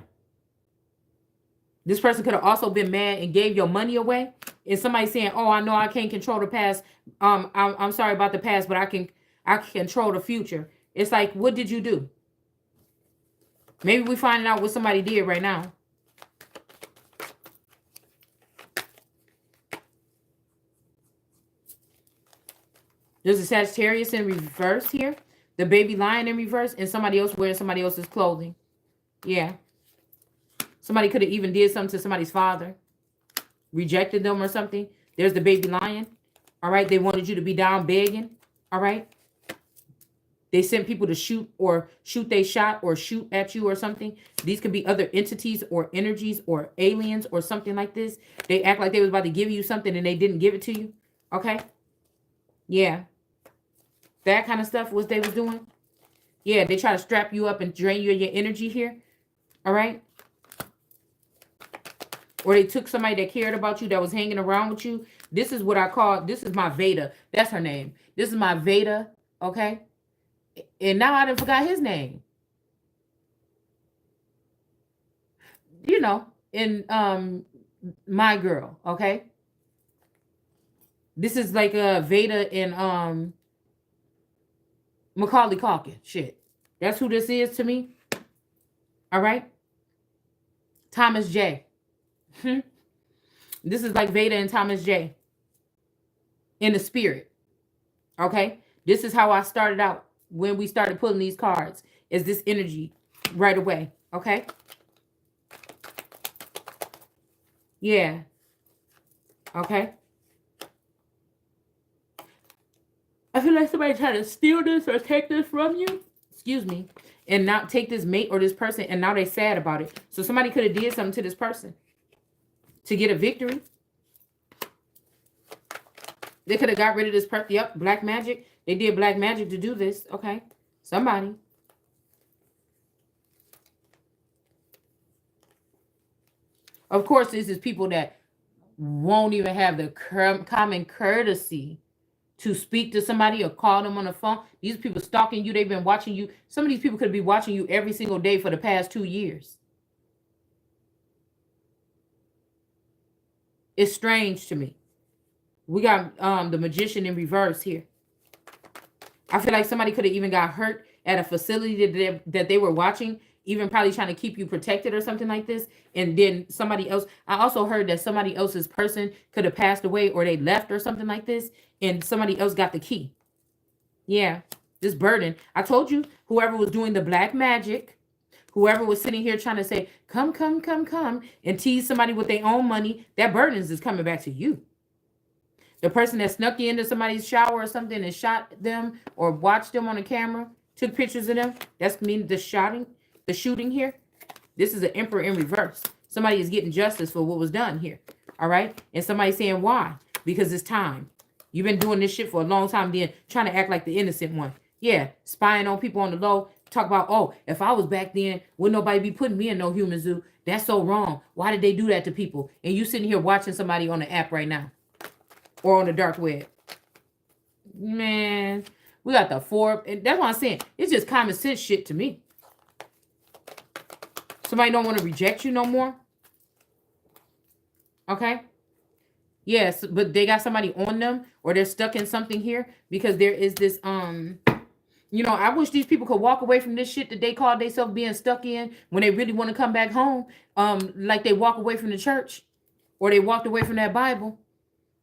This person could have also been mad and gave your money away. And somebody saying, "Oh, I know I can't control the past. I'm sorry about the past, but I can control the future." It's like, what did you do? Maybe we finding out what somebody did right now. There's a Sagittarius in reverse here. The baby lion in reverse, and somebody else wearing somebody else's clothing. Yeah. Somebody could have even did something to somebody's father. Rejected them or something. There's the baby lion. All right. They wanted you to be down begging. All right. They sent people to shoot they shot or shoot at you or something. These could be other entities or energies or aliens or something like this. They act like they was about to give you something and they didn't give it to you. Okay. Yeah. That kind of stuff was they was doing. Yeah. They try to strap you up and drain you of your energy here. All right. Or they took somebody that cared about you, that was hanging around with you. This is what I call, this is my Veda. That's her name. This is my Veda, okay? And now I done forgot his name. You know, in My Girl, okay? This is like a Veda in Macaulay Culkin. Shit. That's who this is to me. All right? Thomas J. This is like Veda and Thomas J. In the spirit. Okay? This is how I started out when we started pulling these cards. Is this energy right away. Okay? Yeah. Okay? I feel like somebody tried to steal this or take this from you. Excuse me. And not take this mate or this person, and now they sad about it. So somebody could have did something to this person to get a victory. They could have got rid of this person. Yep, black magic. They did black magic to do this. Okay. Somebody. Of course, this is people that won't even have the common courtesy to speak to somebody or call them on the phone. These people stalking you. They've been watching you. Some of these people could be watching you every single day for the past 2 years. It's strange to me. We got the magician in reverse here. I feel like somebody could have even got hurt at a facility that they were watching, even probably trying to keep you protected or something like this. And then somebody else, I also heard that somebody else's person could have passed away or they left or something like this. And somebody else got the key. Yeah, this burden. I told you, whoever was doing the black magic Whoever was sitting here trying to say, come, come, come, come, and tease somebody with their own money, that burdens is coming back to you. The person that snuck you into somebody's shower or something and shot them or watched them on the camera, took pictures of them, that's mean the shooting here. This is an emperor in reverse. Somebody is getting justice for what was done here. All right? And somebody saying why? Because it's time. You've been doing this shit for a long time, then trying to act like the innocent one. Yeah, spying on people on the low. Talk about, oh, if I was back then, would nobody be putting me in no human zoo? That's so wrong. Why did they do that to people? And you sitting here watching somebody on the app right now or on the dark web. Man, we got the four. And that's what I'm saying. It's just common sense shit to me. Somebody don't want to reject you no more. Okay? Yes, but they got somebody on them or they're stuck in something here because there is this, you know, I wish these people could walk away from this shit that they call themselves being stuck in when they really want to come back home. Like they walk away from the church or they walked away from that Bible.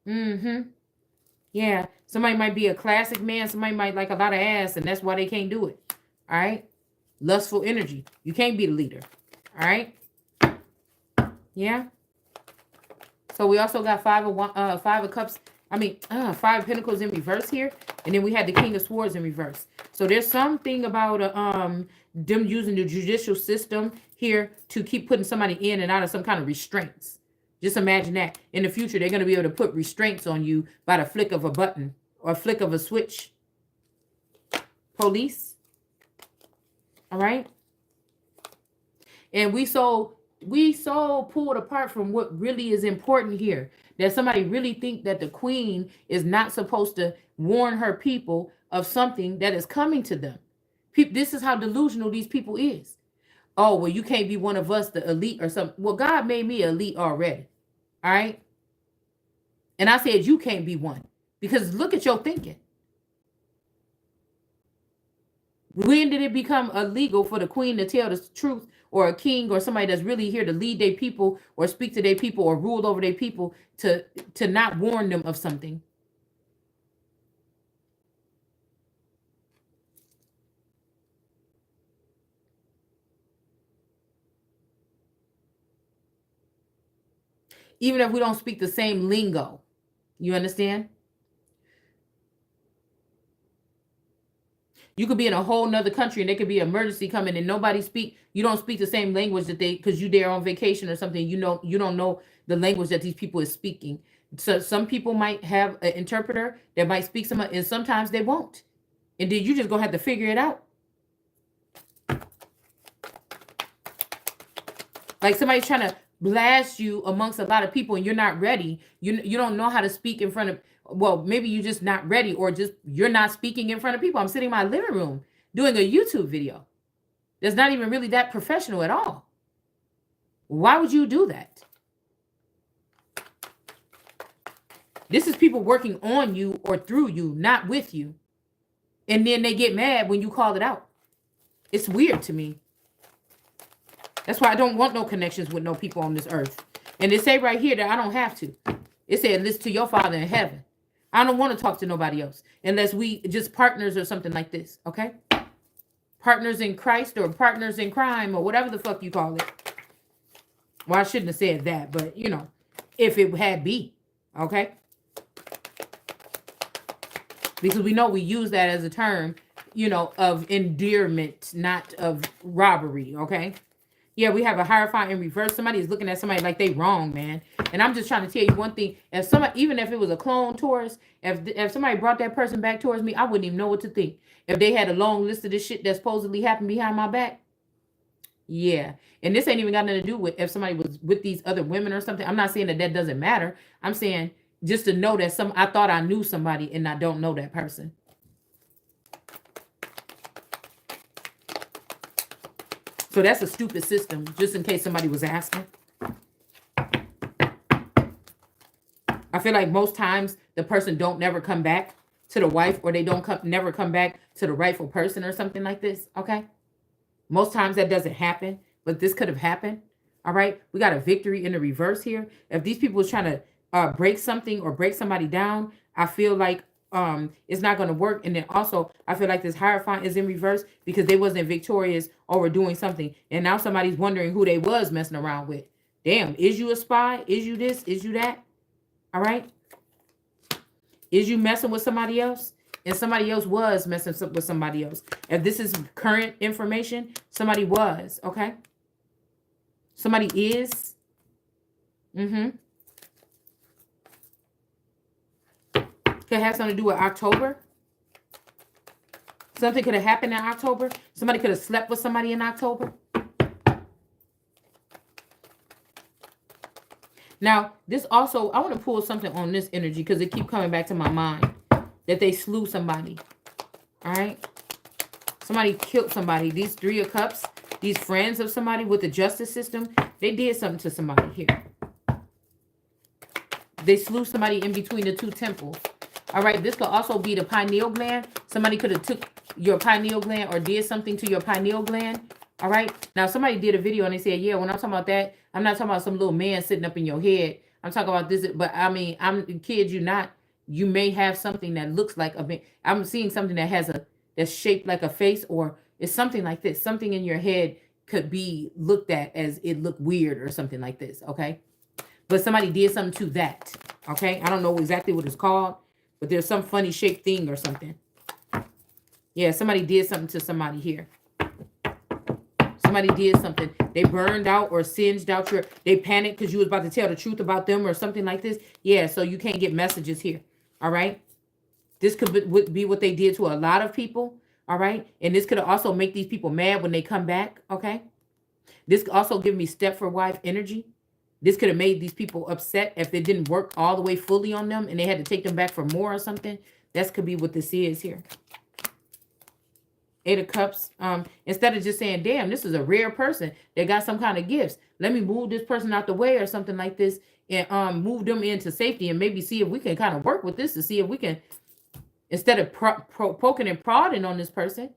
Yeah, somebody might be a classic man. Somebody might like a lot of ass and that's why they can't do it. All right? Lustful energy. You can't be the leader. All right? Yeah. So we also got five of cups. I mean, five of pentacles in reverse here. And then we had the king of swords in reverse. So there's something about them using the judicial system here to keep putting somebody in and out of some kind of restraints. Just imagine that. In the future, they're going to be able to put restraints on you by the flick of a button or a flick of a switch. Police. All right. And we so pulled apart from what really is important here. That somebody really think that the queen is not supposed to warn her people of something that is coming to them. This is how delusional these people is. Oh, well, you can't be one of us, the elite or something. Well, God made me elite already. All right. And I said, you can't be one because look at your thinking. When did it become illegal for the queen to tell the truth or a king or somebody that's really here to lead their people or speak to their people or rule over their people to not warn them of something? Even if we don't speak the same lingo, you understand? You could be in a whole nother country and there could be an emergency coming and you don't speak the same language that because you there on vacation or something, you don't know the language that these people is speaking. So some people might have an interpreter that might speak some, and sometimes they won't. And then you just gonna have to figure it out. Like somebody's trying to blast you amongst a lot of people and you're not ready. You don't know how to speak in front of, well, maybe you're just not ready or just you're not speaking in front of people. I'm sitting in my living room doing a YouTube video that's not even really that professional at all. Why would you do that? This is people working on you or through you, not with you. And then they get mad when you call it out. It's weird to me. That's why I don't want no connections with no people on this earth. And they say right here that I don't have to. It said, listen to your Father in heaven. I don't want to talk to nobody else unless we just partners or something like this, okay? Partners in Christ or partners in crime or whatever the fuck you call it. Well, I shouldn't have said that, but, you know, if it had be, okay? Because we know we use that as a term, you know, of endearment, not of robbery, okay? Yeah, we have a Hierophant in reverse. Somebody is looking at somebody like they wrong, man. And I'm just trying to tell you one thing. If somebody, even if it was a clone Taurus, if somebody brought that person back towards me, I wouldn't even know what to think. If they had a long list of this shit that supposedly happened behind my back. Yeah. And this ain't even got nothing to do with if somebody was with these other women or something. I'm not saying that doesn't matter. I'm saying just to know that I thought I knew somebody and I don't know that person. So that's a stupid system, just in case somebody was asking. I feel like most times the person don't never come back to the wife or they don't never come back to the rightful person or something like this, okay? Most times that doesn't happen, but this could have happened, all right? We got a victory in the reverse here. If these people was trying to break something or break somebody down, I feel like it's not going to work. And then also I feel like this Hierophant is in reverse because they wasn't victorious over doing something, and now somebody's wondering who they was messing around with. Damn, is you a spy? Is you this? Is you that? All right. Is you messing with somebody else? And somebody else was messing with somebody else. If this is current information, somebody was, okay? Somebody is. Could have something to do with October. Something could have happened in October. Somebody could have slept with somebody in October. Now, this also, I want to pull something on this energy because it keeps coming back to my mind. That they slew somebody. All right? Somebody killed somebody. These 3 of Cups, these friends of somebody with the justice system, they did something to somebody here. They slew somebody in between the 2 temples. All right? This could also be the pineal gland. Somebody could have took your pineal gland or did something to your pineal gland. All right? Now, somebody did a video and they said, yeah, when I'm talking about that, I'm not talking about some little man sitting up in your head. I'm talking about this. But, I mean, I'm kid you not. You may have something that looks like a man. I'm seeing something that has that's shaped like a face, or it's something like this. Something in your head could be looked at as it looked weird or something like this, okay? But somebody did something to that, okay? I don't know exactly what it's called, but there's some funny shaped thing or something. Yeah, somebody did something to somebody here. Somebody did something. They burned out or singed out they panicked because you was about to tell the truth about them or something like this. Yeah, so you can't get messages here. All right. This could be what they did to a lot of people. All right. And this could also make these people mad when they come back. Okay. This could also give me Stepford wife energy. This could have made these people upset if it didn't work all the way fully on them and they had to take them back for more or something. That could be what this is here. 8 of Cups. Instead of just saying, damn, this is a rare person that got some kind of gifts. Let me move this person out the way or something like this and move them into safety and maybe see if we can kind of work with this to see if we can, instead of poking and prodding on this person,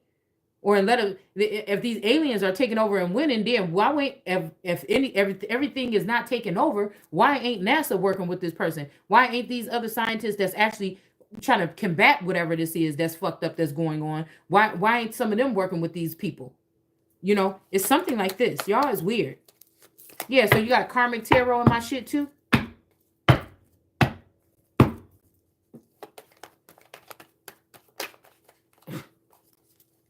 or if these aliens are taking over and winning, then why wait? If everything is not taken over, why ain't NASA working with this person? Why ain't these other scientists that's actually trying to combat whatever this is that's fucked up that's going on? Why ain't some of them working with these people? You know, it's something like this. Y'all is weird. Yeah, so you got karmic tarot in my shit too.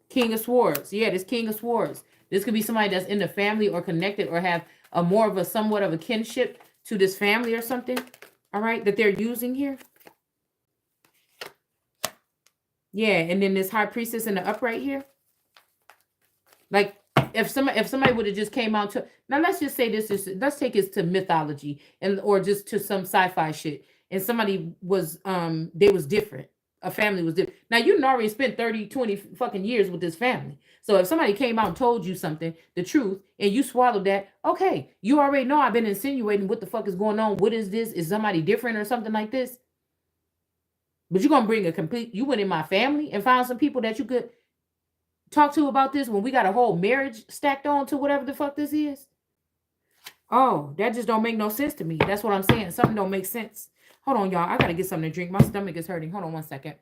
King of Swords. Yeah, this King of Swords. This could be somebody that's in the family or connected or have a more of a somewhat of a kinship to this family or something. All right, that they're using here. Yeah, and then this High Priestess in the upright here. Like if somebody would have just came out to, now let's just say this is, let's take it to mythology and or just to some sci-fi shit, and somebody was they was different. A family was different. Now you already spent 30, 20 fucking years with this family. So if somebody came out and told you something, the truth, and you swallowed that, okay, you already know I've been insinuating what the fuck is going on. What is this? Is somebody different or something like this? But you're gonna bring a complete, you went in my family and found some people that you could talk to about this when we got a whole marriage stacked on to whatever the fuck this is. Oh, that just don't make no sense to me. That's what I'm saying. Something don't make sense. Hold on, y'all. I gotta get something to drink. My stomach is hurting. Hold on one second.